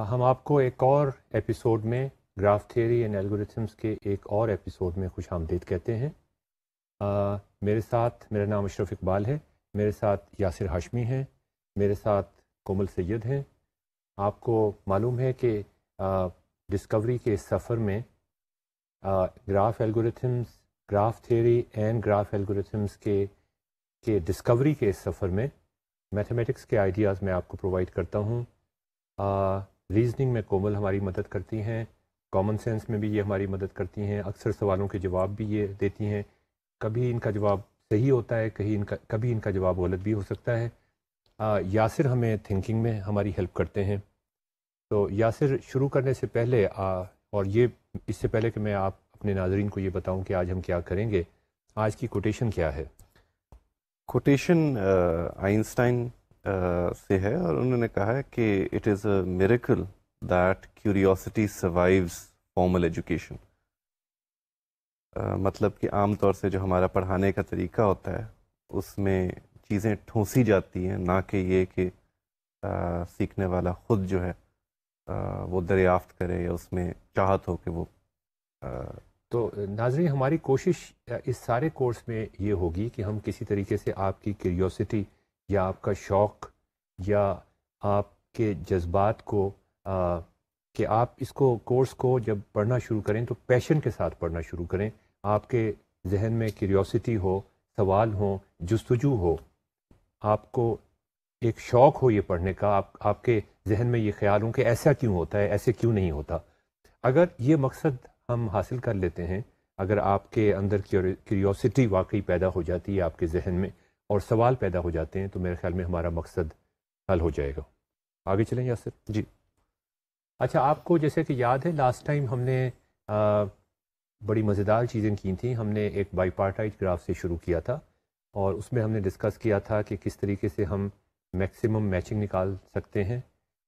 ہم آپ کو ایک اور ایپیسوڈ میں گراف تھیوری اینڈ الگورتھمس کے ایک اور ایپیسوڈ میں خوش آمدید کہتے ہیں۔ میرے ساتھ، میرا نام اشرف اقبال ہے، میرے ساتھ یاسر ہاشمی ہیں، میرے ساتھ کومل سید ہیں۔ آپ کو معلوم ہے کہ ڈسکوری کے اس سفر میں graph algorithms, graph theory and graph algorithms کے ڈسکوری کے اس سفر میں میتھمیٹکس کے آئیڈیاز میں آپ کو پرووائڈ کرتا ہوں۔ ریزننگ میں کومل ہماری مدد کرتی ہیں، کامن سینس میں بھی یہ ہماری مدد کرتی ہیں، اکثر سوالوں کے جواب بھی یہ دیتی ہیں۔ کبھی ان کا جواب صحیح ہوتا ہے، کبھی ان کا جواب غلط بھی ہو سکتا ہے۔ یاسر ہمیں تھنکنگ میں ہماری ہیلپ کرتے ہیں۔ تو یاسر، شروع کرنے سے پہلے اور یہ اس سے پہلے کہ میں آپ اپنے ناظرین کو یہ بتاؤں کہ آج ہم کیا کریں گے، آج کی کوٹیشن کیا ہے؟ کوٹیشن آئنسٹائن سے ہے، اور انہوں نے کہا ہے کہ it is a miracle that curiosity survives formal education. مطلب کہ عام طور سے جو ہمارا پڑھانے کا طریقہ ہوتا ہے اس میں چیزیں ٹھونسی جاتی ہیں، نہ کہ یہ کہ سیکھنے والا خود جو ہے وہ دریافت کرے یا اس میں چاہت ہو کہ وہ تو ناظرین، ہماری کوشش اس سارے کورس میں یہ ہوگی کہ ہم کسی طریقے سے آپ کی کیوریوسٹی یا آپ کا شوق یا آپ کے جذبات کو کہ آپ اس کورس کو جب پڑھنا شروع کریں تو پیشن کے ساتھ پڑھنا شروع کریں، آپ کے ذہن میں کیوریوسٹی ہو، سوال ہوں، جستجو ہو، آپ کو ایک شوق ہو یہ پڑھنے کا، آپ کے ذہن میں یہ خیال ہوں کہ ایسا کیوں ہوتا ہے، ایسے کیوں نہیں ہوتا۔ اگر یہ مقصد ہم حاصل کر لیتے ہیں، اگر آپ کے اندر کیوریوسٹی واقعی پیدا ہو جاتی ہے آپ کے ذہن میں اور سوال پیدا ہو جاتے ہیں، تو میرے خیال میں ہمارا مقصد حل ہو جائے گا۔ آگے چلیں یاسر؟ جی۔ اچھا، آپ کو جیسے کہ یاد ہے لاسٹ ٹائم ہم نے بڑی مزیدار چیزیں کی تھیں۔ ہم نے ایک بائی پارٹائٹ گراف سے شروع کیا تھا اور اس میں ہم نے ڈسکس کیا تھا کہ کس طریقے سے ہم میکسیمم میچنگ نکال سکتے ہیں۔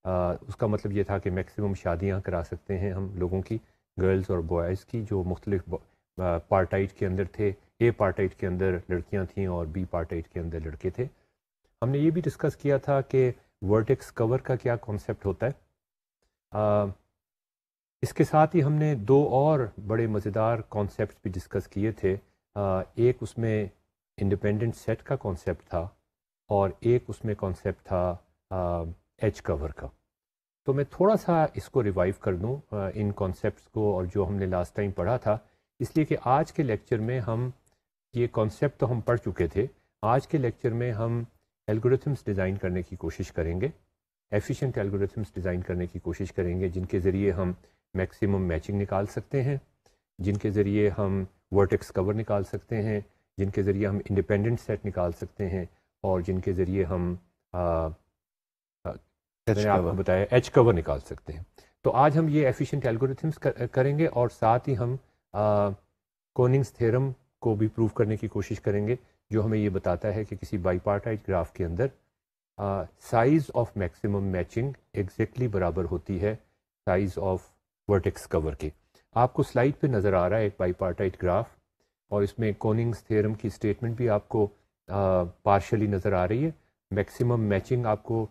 اس کا مطلب یہ تھا کہ میکسیمم شادیاں کرا سکتے ہیں ہم لوگوں کی، گرلز اور بوائز کی، جو مختلف پارٹائٹ کے اندر تھے۔ اے پارٹائٹ کے اندر لڑکیاں تھیں اور بی پارٹائٹ کے اندر لڑکے تھے۔ ہم نے یہ بھی ڈسکس کیا تھا کہ ورٹیکس کور کا کیا کانسیپٹ ہوتا ہے۔ اس کے ساتھ ہی ہم نے دو اور بڑے مزیدار کانسیپٹ بھی ڈسکس کیے تھے۔ ایک اس میں انڈیپینڈنٹ سیٹ کا کانسیپٹ تھا اور ایک اس میں کانسیپٹ تھا ایج کور کا۔ تو میں تھوڑا سا اس کو ریوائیو کر دوں ان کانسیپٹس کو، اور جو ہم نے لاسٹ ٹائم پڑھا تھا، اس لیے کہ آج کے لیکچر میں ہم یہ کانسیپٹ تو ہم پڑھ چکے تھے۔ آج کے لیکچر میں ہم الگورتھمس ڈیزائن کرنے کی کوشش کریں گے، ایفیشینٹ الگورتھمس ڈیزائن کرنے کی کوشش کریں گے، جن کے ذریعے ہم میکسیمم میچنگ نکال سکتے ہیں، جن کے ذریعے ہم ورٹیکس کور نکال سکتے ہیں، جن کے ذریعے ہم انڈیپینڈنٹ سیٹ نکال سکتے ہیں، اور جن کے ذریعے ہم میں نے آپ کو بتایا ایج کور نکال سکتے ہیں۔ تو آج ہم یہ ایفیشینٹ الگورتھمس کریں گے، اور ساتھ ہی ہم کوننگز تھیورم کو بھی پروف کرنے کی کوشش کریں گے، جو ہمیں یہ بتاتا ہے کہ کسی بائی پارٹائٹ گراف کے اندر size of maximum matching exactly برابر ہوتی ہے سائز آف ورٹیکس کور کے۔ آپ کو سلائیڈ پہ نظر آ رہا ہے ایک بائی پارٹائٹ گراف، اور اس میں کوننگز تھیورم کی اسٹیٹمنٹ بھی آپ کو پارشلی نظر آ رہی ہے۔ میکسیمم میچنگ آپ کو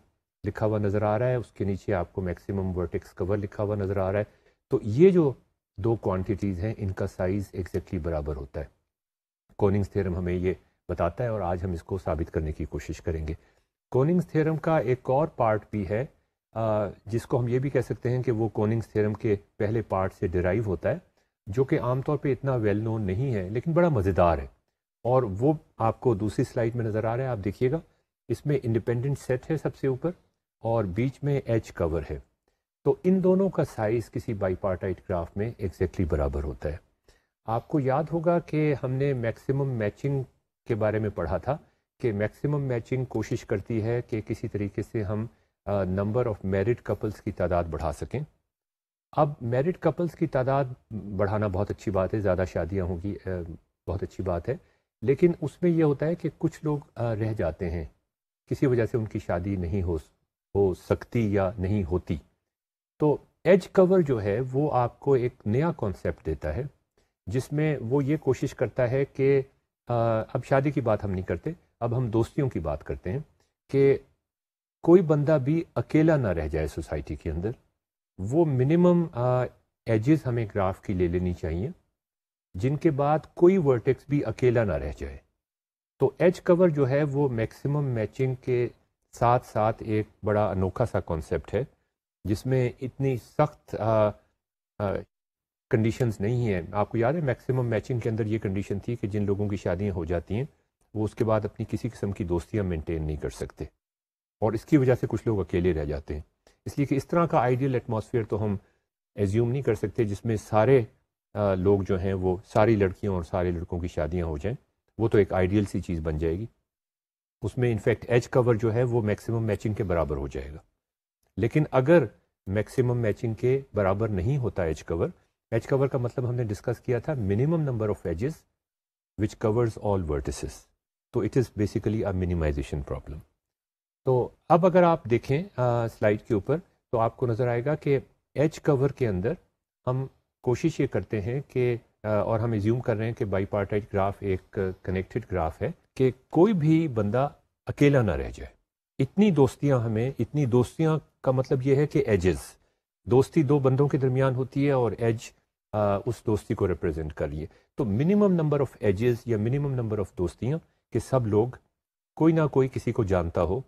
لکھا ہوا نظر آ رہا ہے، اس کے نیچے آپ کو میکسیمم ورٹیکس کور لکھا ہوا نظر آ رہا ہے۔ تو یہ جو دو کوانٹیٹیز ہیں، ان کا سائز ایگزیکٹلی برابر ہوتا ہے۔ کوننگز تھیورم ہمیں یہ بتاتا ہے، اور آج ہم اس کو ثابت کرنے کی کوشش کریں گے۔ کوننگز تھیورم کا ایک اور پارٹ بھی ہے، جس کو ہم یہ بھی کہہ سکتے ہیں کہ وہ کوننگز تھیورم کے پہلے پارٹ سے ڈیرائیو ہوتا ہے، جو کہ عام طور پہ اتنا ویل نون نہیں ہے لیکن بڑا مزیدار ہے، اور وہ آپ کو دوسری سلائیڈ میں نظر آ رہا ہے۔ آپ دیکھیے گا، اس میں انڈیپینڈنٹ سیٹ ہے سب سے اوپر، اور بیچ میں ایج کور ہے۔ تو ان دونوں کا سائز کسی بائی پارٹائٹ گراف میں ایگزیکٹلی برابر ہوتا ہے۔ آپ کو یاد ہوگا کہ ہم نے میکسیمم میچنگ کے بارے میں پڑھا تھا کہ میکسیمم میچنگ کوشش کرتی ہے کہ کسی طریقے سے ہم نمبر آف میرڈ کپلز کی تعداد بڑھا سکیں۔ اب میرڈ کپلز کی تعداد بڑھانا بہت اچھی بات ہے، زیادہ شادیاں ہوں گی، بہت اچھی بات ہے، لیکن اس میں یہ ہوتا ہے کہ کچھ لوگ رہ جاتے ہیں، کسی وجہ سے ان کی شادی نہیں ہو سکتی یا نہیں ہوتی۔ تو ایج کور جو ہے وہ آپ کو ایک نیا کانسیپٹ دیتا ہے، جس میں وہ یہ کوشش کرتا ہے کہ اب شادی کی بات ہم نہیں کرتے، اب ہم دوستیوں کی بات کرتے ہیں، کہ کوئی بندہ بھی اکیلا نہ رہ جائے سوسائٹی کے اندر، وہ منیمم ایجز ہمیں گراف کی لے لینی چاہیے جن کے بعد کوئی ورٹیکس بھی اکیلا نہ رہ جائے. تو ایج کور جو ہے وہ میکسیمم میچنگ کے ساتھ ساتھ ایک بڑا انوکھا سا کانسیپٹ ہے جس میں اتنی سخت کنڈیشنز نہیں ہیں. آپ کو یاد ہے میکسیمم میچنگ کے اندر یہ کنڈیشن تھی کہ جن لوگوں کی شادیاں ہو جاتی ہیں وہ اس کے بعد اپنی کسی قسم کی دوستیاں مینٹین نہیں کر سکتے اور اس کی وجہ سے کچھ لوگ اکیلے رہ جاتے ہیں. اس لیے کہ اس طرح کا آئیڈیل ایٹماسفیئر تو ہم ایزیوم نہیں کر سکتے جس میں سارے لوگ جو ہیں وہ ساری لڑکیوں اور سارے لڑکوں کی شادیاں ہو جائیں. وہ تو ایک آئیڈیل سی چیز بن جائے گی. اس میں انفیکٹ ایج کور جو ہے وہ میکسیمم میچنگ کے برابر ہو جائے گا. لیکن اگر میکسیمم میچنگ کے برابر نہیں ہوتا ایج کور کا مطلب ہم نے ڈسکس کیا تھا minimum number of edges which covers all vertices. تو it is basically a minimization problem. تو اب اگر آپ دیکھیں سلائڈ کے اوپر تو آپ کو نظر آئے گا کہ ایج کور کے اندر ہم کوشش یہ کرتے ہیں کہ اور ہم ایزیوم کر رہے ہیں کہ بائی پارٹائٹ گراف ایک کنیکٹڈ گراف ہے کہ کوئی بھی بندہ اکیلا نہ رہ جائے. اتنی دوستیاں کا مطلب یہ ہے کہ ایجز دوستی دو بندوں کے درمیان ہوتی ہے اور ایج اس دوستی کو ریپرزینٹ کر لیے. تو منیمم نمبر آف ایجز یا منیمم نمبر آف دوستیاں کہ سب لوگ کوئی نہ کوئی کسی کو جانتا ہو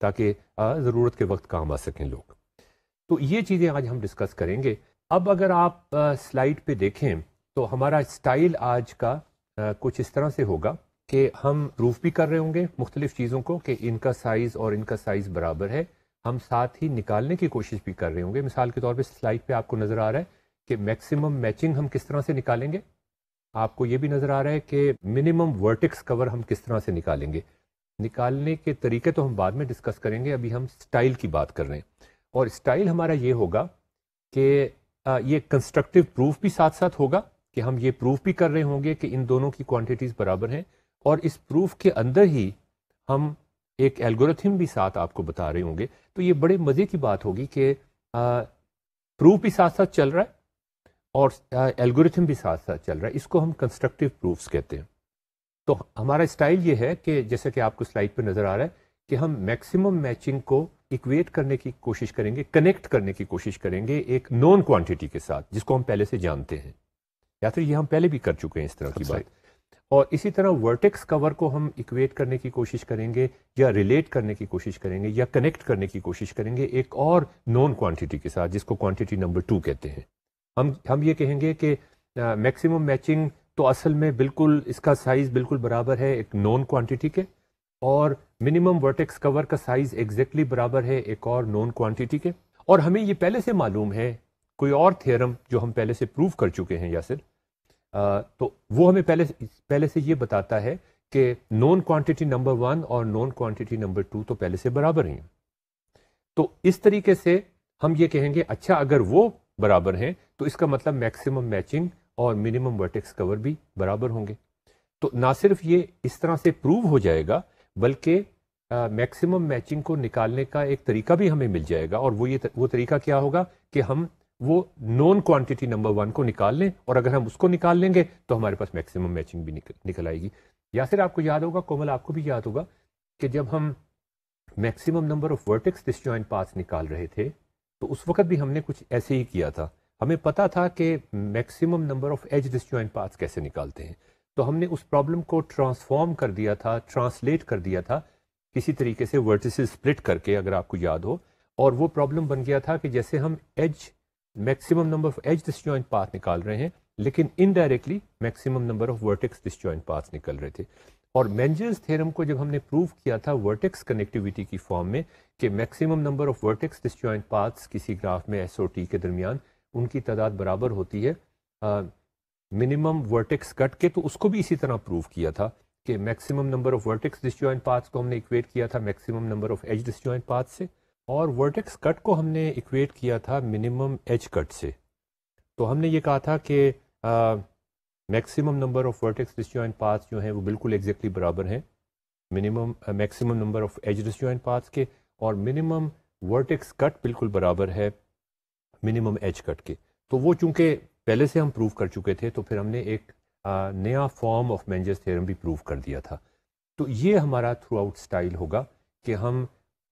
تاکہ ضرورت کے وقت کام آ سکیں لوگ. تو یہ چیزیں آج ہم ڈسکس کریں گے. اب اگر آپ سلائڈ پہ دیکھیں تو ہمارا اسٹائل آج کا کچھ اس طرح سے ہوگا کہ ہم پروف بھی کر رہے ہوں گے مختلف چیزوں کو کہ ان کا سائز اور ان کا سائز برابر ہے. ہم ساتھ ہی نکالنے کی کوشش بھی کر رہے ہوں گے. مثال کے طور پہ سلائڈ پہ آپ کو نظر آ رہا ہے کہ میکسیمم میچنگ ہم کس طرح سے نکالیں گے. آپ کو یہ بھی نظر آ رہا ہے کہ منیمم ورٹکس کور ہم کس طرح سے نکالیں گے. نکالنے کے طریقے تو ہم بعد میں ڈسکس کریں گے. ابھی ہم سٹائل کی بات کر رہے ہیں اور سٹائل ہمارا یہ ہوگا کہ یہ کنسٹرکٹیو پروف بھی ساتھ ساتھ ہوگا کہ ہم یہ پروف بھی کر رہے ہوں گے کہ ان دونوں کی کوانٹیٹیز برابر ہیں اور اس پروف کے اندر ہی ہم ایک الگورتھم بھی ساتھ آپ کو بتا رہے ہوں گے. تو یہ بڑے مزے کی بات ہوگی کہ پروف بھی ساتھ ساتھ چل رہا ہے اور الگورتھم بھی ساتھ ساتھ چل رہا ہے. اس کو ہم کنسٹرکٹیو پروفس کہتے ہیں. تو ہمارا اسٹائل یہ ہے کہ جیسا کہ آپ کو سلائڈ پہ نظر آ رہا ہے کہ ہم میکسیمم میچنگ کو ایکویٹ کرنے کی کوشش کریں گے, کنیکٹ کرنے کی کوشش کریں گے ایک نون کوانٹٹی کے ساتھ جس کو ہم پہلے سے جانتے ہیں, یا پھر یہ ہم پہلے بھی کر چکے ہیں اس طرح کی بات. اور اسی طرح ورٹیکس کور کو ہم ایکویٹ کرنے کی کوشش کریں گے یا ریلیٹ کرنے کی کوشش کریں گے یا کنیکٹ کرنے کی کوشش کریں گے ایک اور نون کوانٹٹی کے ساتھ جس کو کوانٹٹی نمبر 2 کہتے ہیں. ہم یہ کہیں گے کہ میکسیمم میچنگ تو اصل میں بالکل اس کا سائز بالکل برابر ہے ایک نون کوانٹٹی کے, اور منیمم ورٹیکس کور کا سائز ایگزیکٹلی برابر ہے ایک اور نون کوانٹٹی کے. اور ہمیں یہ پہلے سے معلوم ہے کوئی اور تھیورم جو ہم پہلے سے پروف کر چکے ہیں یاسر, تو وہ ہمیں پہلے سے یہ بتاتا ہے کہ نون کوانٹٹی نمبر 1 اور نون کوانٹٹی نمبر 2 تو پہلے سے برابر ہیں. تو اس طریقے سے ہم یہ کہیں گے اچھا اگر وہ برابر ہیں تو اس کا مطلب میکسیمم میچنگ اور منیمم ورٹیکس کور بھی برابر ہوں گے. تو نہ صرف یہ اس طرح سے پروو ہو جائے گا بلکہ میکسیمم میچنگ کو نکالنے کا ایک طریقہ بھی ہمیں مل جائے گا. اور وہ طریقہ کیا ہوگا کہ ہم وہ نون کوانٹٹی نمبر 1 کو نکال لیں, اور اگر ہم اس کو نکال لیں گے تو ہمارے پاس میکسیمم میچنگ بھی نکل آئے گی. یا پھر آپ کو یاد ہوگا, کومل آپ کو بھی یاد ہوگا کہ جب ہم maximum number of vertex disjoint paths نکال رہے تھے تو اس وقت بھی ہم نے کچھ ایسے ہی کیا تھا. ہمیں پتا تھا کہ maximum number of edge disjoint paths کیسے نکالتے ہیں, تو ہم نے اس پرابلم کو ٹرانسفارم کر دیا تھا, ٹرانسلیٹ کر دیا تھا کسی طریقے سے ورٹیسز سپلٹ کر کے, اگر آپ کو یاد ہو. اور وہ پرابلم بن گیا تھا کہ جیسے ہم maximum number of edge disjoint path نکال رہے ہیں لیکن indirectly maximum number of vertex disjoint paths نکل رہے تھے. اور مینجرز تھیورم کو جب ہم نے پروف کیا تھا ورٹیکس کنیکٹیوٹی کی فارم میں کہ maximum number of vertex disjoint paths کسی گراف میں ایس او ٹی کے درمیان ان کی تعداد برابر ہوتی ہے منیمم ورٹیکس کٹ کے, تو اس کو بھی اسی طرح پروف کیا تھا کہ maximum number of vertex disjoint paths کو ہم نے ایکویٹ کیا تھا maximum number of edge disjoint path سے, اور ورٹیکس کٹ کو ہم نے ایکویٹ کیا تھا منیمم ایج کٹ سے. تو ہم نے یہ کہا تھا کہ maximum number of vertex disjoint paths جو ہیں وہ بالکل ایگزیکٹلی برابر ہیں maximum number of edge disjoint paths کے, اور منیمم ورٹیکس کٹ بالکل برابر ہے منیمم ایج کٹ کے. تو وہ چونکہ پہلے سے ہم پروف کر چکے تھے تو پھر ہم نے ایک نیا فارم آف مینجرز تھیورم بھی پروف کر دیا تھا. تو یہ ہمارا تھرو آؤٹ اسٹائل ہوگا کہ ہم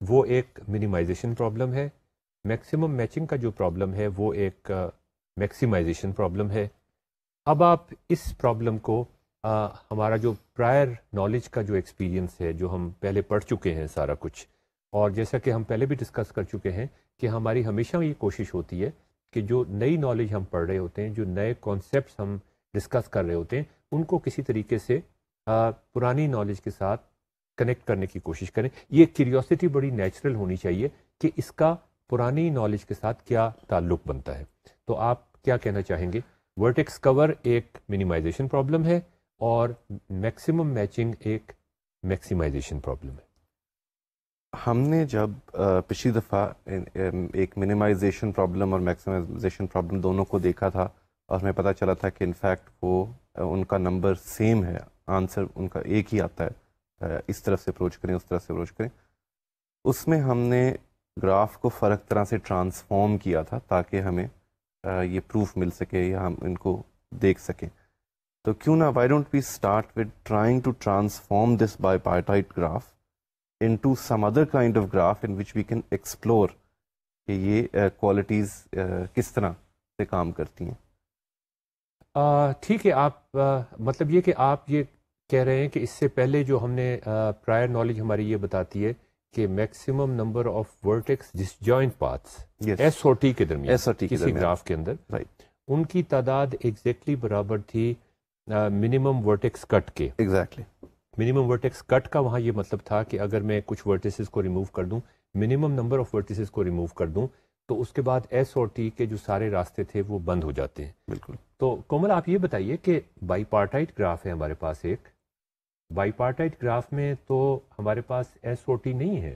وہ ایک منیمائزیشن پرابلم ہے. میکسیمم میچنگ کا جو پرابلم ہے وہ ایک میکسیمائزیشن پرابلم ہے. اب آپ اس پرابلم کو ہمارا جو پرائر نالج کا جو ایکسپیرینس ہے، جو ہم پہلے پڑھ چکے ہیں سارا کچھ، اور جیسا کہ ہم پہلے بھی ڈسکس کر چکے ہیں کہ ہماری ہمیشہ یہ کوشش ہوتی ہے کہ جو نئی نالج ہم پڑھ رہے ہوتے ہیں، جو نئے کانسیپٹس ہم ڈسکس کر رہے ہوتے ہیں، ان کو کسی طریقے سے پرانی نالج کے ساتھ کنیکٹ کرنے کی کوشش کریں. یہ کیوریوسٹی بڑی نیچرل ہونی چاہیے کہ اس کا پرانی نالج کے ساتھ کیا تعلق بنتا ہے. تو آپ کیا کہنا چاہیں گے؟ ورٹیکس کور ایک منیمائزیشن پرابلم ہے اور میکسیمم میچنگ ایک میکسیمائزیشن پرابلم ہے. ہم نے جب پچھلی دفعہ ایک منیمائزیشن پرابلم اور میکسیمائزیشن پرابلم دونوں کو دیکھا تھا، اور ہمیں پتہ چلا تھا کہ انفیکٹ وہ ان کا نمبر سیم ہے، آنسر ان کا ایک ہی آتا ہے، اس طرف سے اپروچ کریں اس طرف سے اپروچ کریں. اس میں ہم نے گراف کو فرق طرح سے ٹرانسفارم کیا تھا تاکہ ہمیں یہ پروف مل سکے یا ہم ان کو دیکھ سکیں. تو کیوں نہ why don't we start with trying to transform this bipartite graph into some other kind of graph in which we can explore کہ یہ کوالٹیز کس طرح سے کام کرتی ہیں. ٹھیک ہے. آپ مطلب یہ کہ آپ یہ کہہ رہے ہیں کہ اس سے پہلے جو ہم نے پرائر نالج ہماری یہ بتاتی ہے کہ maximum number of vertex disjoint paths S اور ٹی کے درمیان کسی گراف کے اندر ان کی تعداد ایگزیکٹلی برابر تھی منیمم ورٹیکس کٹ کے. ایگزیکٹلی منیمم ورٹیکس کٹ کا وہاں یہ مطلب تھا کہ اگر میں کچھ ورٹیسز کو ریموو کر دوں، منیمم نمبر آف ورٹیسز کو ریموو کر دوں، تو اس کے بعد ایس اور ٹی کے جو سارے راستے تھے وہ بند ہو جاتے ہیں. بالکل. تو کومل آپ یہ بتائیے کہ بائی پارٹائٹ گراف ہے ہمارے پاس، ایک بائی پارٹائٹ گراف میں تو ہمارے پاس ایس اور ٹی نہیں ہے،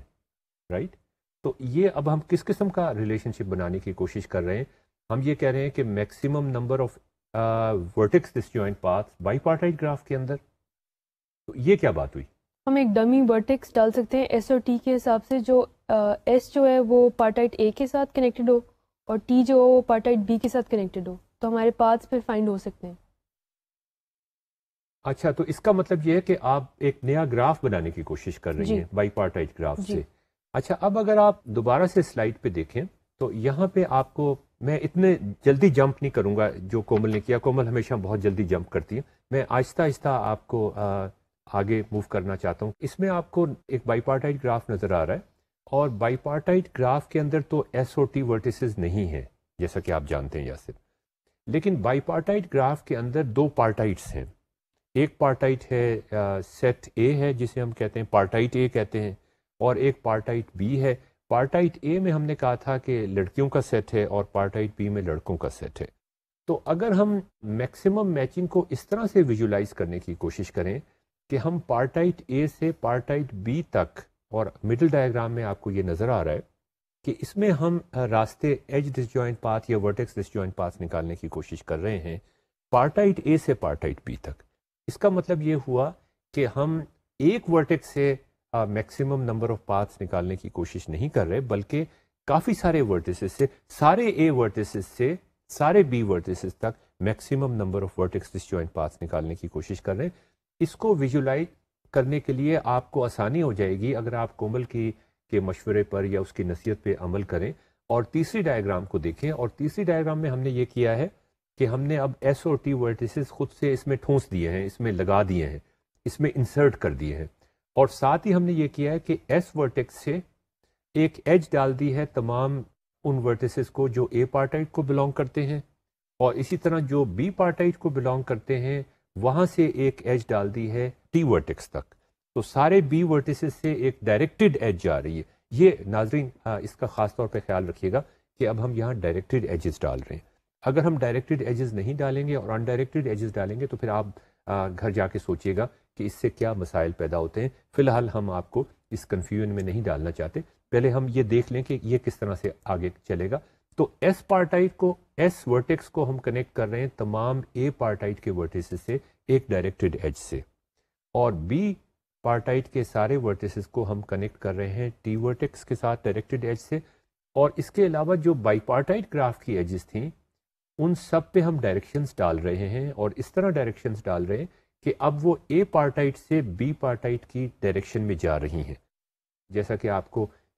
رائٹ؟ تو یہ اب ہم کس قسم کا ریلیشن شپ بنانے کی کوشش کر رہے ہیں؟ ہم یہ کہہ رہے ہیں کہ maximum number of vertex disjoint paths by partite graph کے اندر. تو یہ کیا بات ہوئی؟ ہم ایک ڈمی ورٹیکس ڈال سکتے ہیں ایس اور ٹی کے حساب سے، جو ایس جو ہے وہ پارٹائٹ اے کے ساتھ کنیکٹڈ ہو اور ٹی جو ہو وہ پارٹائٹ بی کے ساتھ کنیکٹڈ ہو، تو ہمارے پاتھس پھر فائنڈ ہو سکتے ہیں. اچھا، تو اس کا مطلب یہ ہے کہ آپ ایک نیا گراف بنانے کی کوشش کر رہی ہیں بائی پارٹائٹ گراف سے. اچھا، اب اگر آپ دوبارہ سے سلائڈ پہ دیکھیں تو یہاں پہ آپ کو، میں اتنے جلدی جمپ نہیں کروں گا جو کومل نے کیا، کومل ہمیشہ بہت جلدی جمپ کرتی ہے، میں آہستہ آہستہ آپ کو آگے موو کرنا چاہتا ہوں. اس میں آپ کو ایک بائی پارٹائٹ گراف نظر آ رہا ہے، اور بائی پارٹائٹ گراف کے اندر تو ایس او ٹی ورٹیسز نہیں ہیں جیسا کہ آپ جانتے ہیں یاسر، لیکن بائی پارٹائٹ گراف کے اندر دو پارٹائٹس ہیں. ایک پارٹائٹ ہے سیٹ اے ہے جسے ہم کہتے ہیں پارٹائٹ اے کہتے ہیں، اور ایک پارٹائٹ بی ہے. پارٹائٹ اے میں ہم نے کہا تھا کہ لڑکیوں کا سیٹ ہے اور پارٹائٹ بی میں لڑکوں کا سیٹ ہے. تو اگر ہم میکسیمم میچنگ کو اس طرح سے ویژولائز کرنے کی کوشش کریں کہ ہم پارٹائٹ اے سے پارٹائٹ بی تک، اور مڈل ڈائیگرام میں آپ کو یہ نظر آ رہا ہے کہ اس میں ہم راستے ایج ڈسجوائنٹ پاتھ یا ورٹیکس ڈسجوائنٹ پاتھ نکالنے کی کوشش کر رہے ہیں پارٹائٹ اے سے پارٹائٹ بی تک. اس کا مطلب یہ ہوا کہ ہم ایک ورٹیکس سے میکسیمم نمبر آف پاتھس نکالنے کی کوشش نہیں کر رہے، بلکہ کافی سارے ورٹیسز سے، سارے اے ورٹیسز سے سارے بی ورٹیسز تک maximum number of vertex disjoint paths نکالنے کی کوشش کر رہے ہیں. اس کو ویژولائز کرنے کے لیے آپ کو آسانی ہو جائے گی اگر آپ کومل کے مشورے پر یا اس کی نصیحت پہ عمل کریں اور تیسری ڈائیگرام کو دیکھیں. اور تیسری ڈائیگرام میں ہم نے یہ کیا ہے کہ ہم نے اب ایس اور ٹی ورٹیسز خود سے اس میں ٹھونس دیے ہیں، اس میں لگا دیے ہیں، اس میں انسرٹ کر دیے ہیں، اور ساتھ ہی ہم نے یہ کیا ہے کہ ایس ورٹیکس سے ایک ایج ڈال دی ہے تمام ان ورٹیسز کو جو اے پارٹائٹ کو بلانگ کرتے ہیں، اور اسی طرح جو بی پارٹائٹ کو بلانگ کرتے ہیں وہاں سے ایک ایج ڈال دی ہے ٹی ورٹیکس تک. تو سارے بی ورٹیسز سے ایک ڈائریکٹڈ ایج جا رہی ہے. یہ ناظرین اس کا خاص طور پہ خیال رکھیے گا کہ اب ہم یہاں ڈائریکٹڈ ایجز ڈال رہے ہیں. اگر ہم ڈائریکٹڈ ایجز نہیں ڈالیں گے اور ان ڈائریکٹڈ ایجز ڈالیں گے تو پھر آپ گھر جا کے سوچیے گا کہ اس سے کیا مسائل پیدا ہوتے ہیں. فی الحال ہم آپ کو اس کنفیوژن میں نہیں ڈالنا چاہتے، پہلے ہم یہ دیکھ لیں کہ یہ کس طرح سے آگے چلے گا. تو ایس پارٹائٹ کو، ایس ورٹیکس کو ہم کنیکٹ کر رہے ہیں تمام اے پارٹائٹ کے ورٹیسز سے ایک ڈائریکٹڈ ایج سے، اور بی پارٹائٹ کے سارے ورٹیسز کو ہم کنیکٹ کر رہے ہیں ٹی ورٹیکس کے ساتھ ڈائریکٹڈ ایج سے. اور اس کے علاوہ جو بائی پارٹائٹ گراف کی ایجز تھیں ان سب پہ ہم ڈائریکشنز ڈال رہے ہیں، اور اس طرح ڈائریکشنز ڈال رہے ہیں کہ اب وہ اے پارٹائٹ سے بی پارٹائٹ کی ڈائریکشن میں جا رہی ہیں. جیسا کہ آپ کو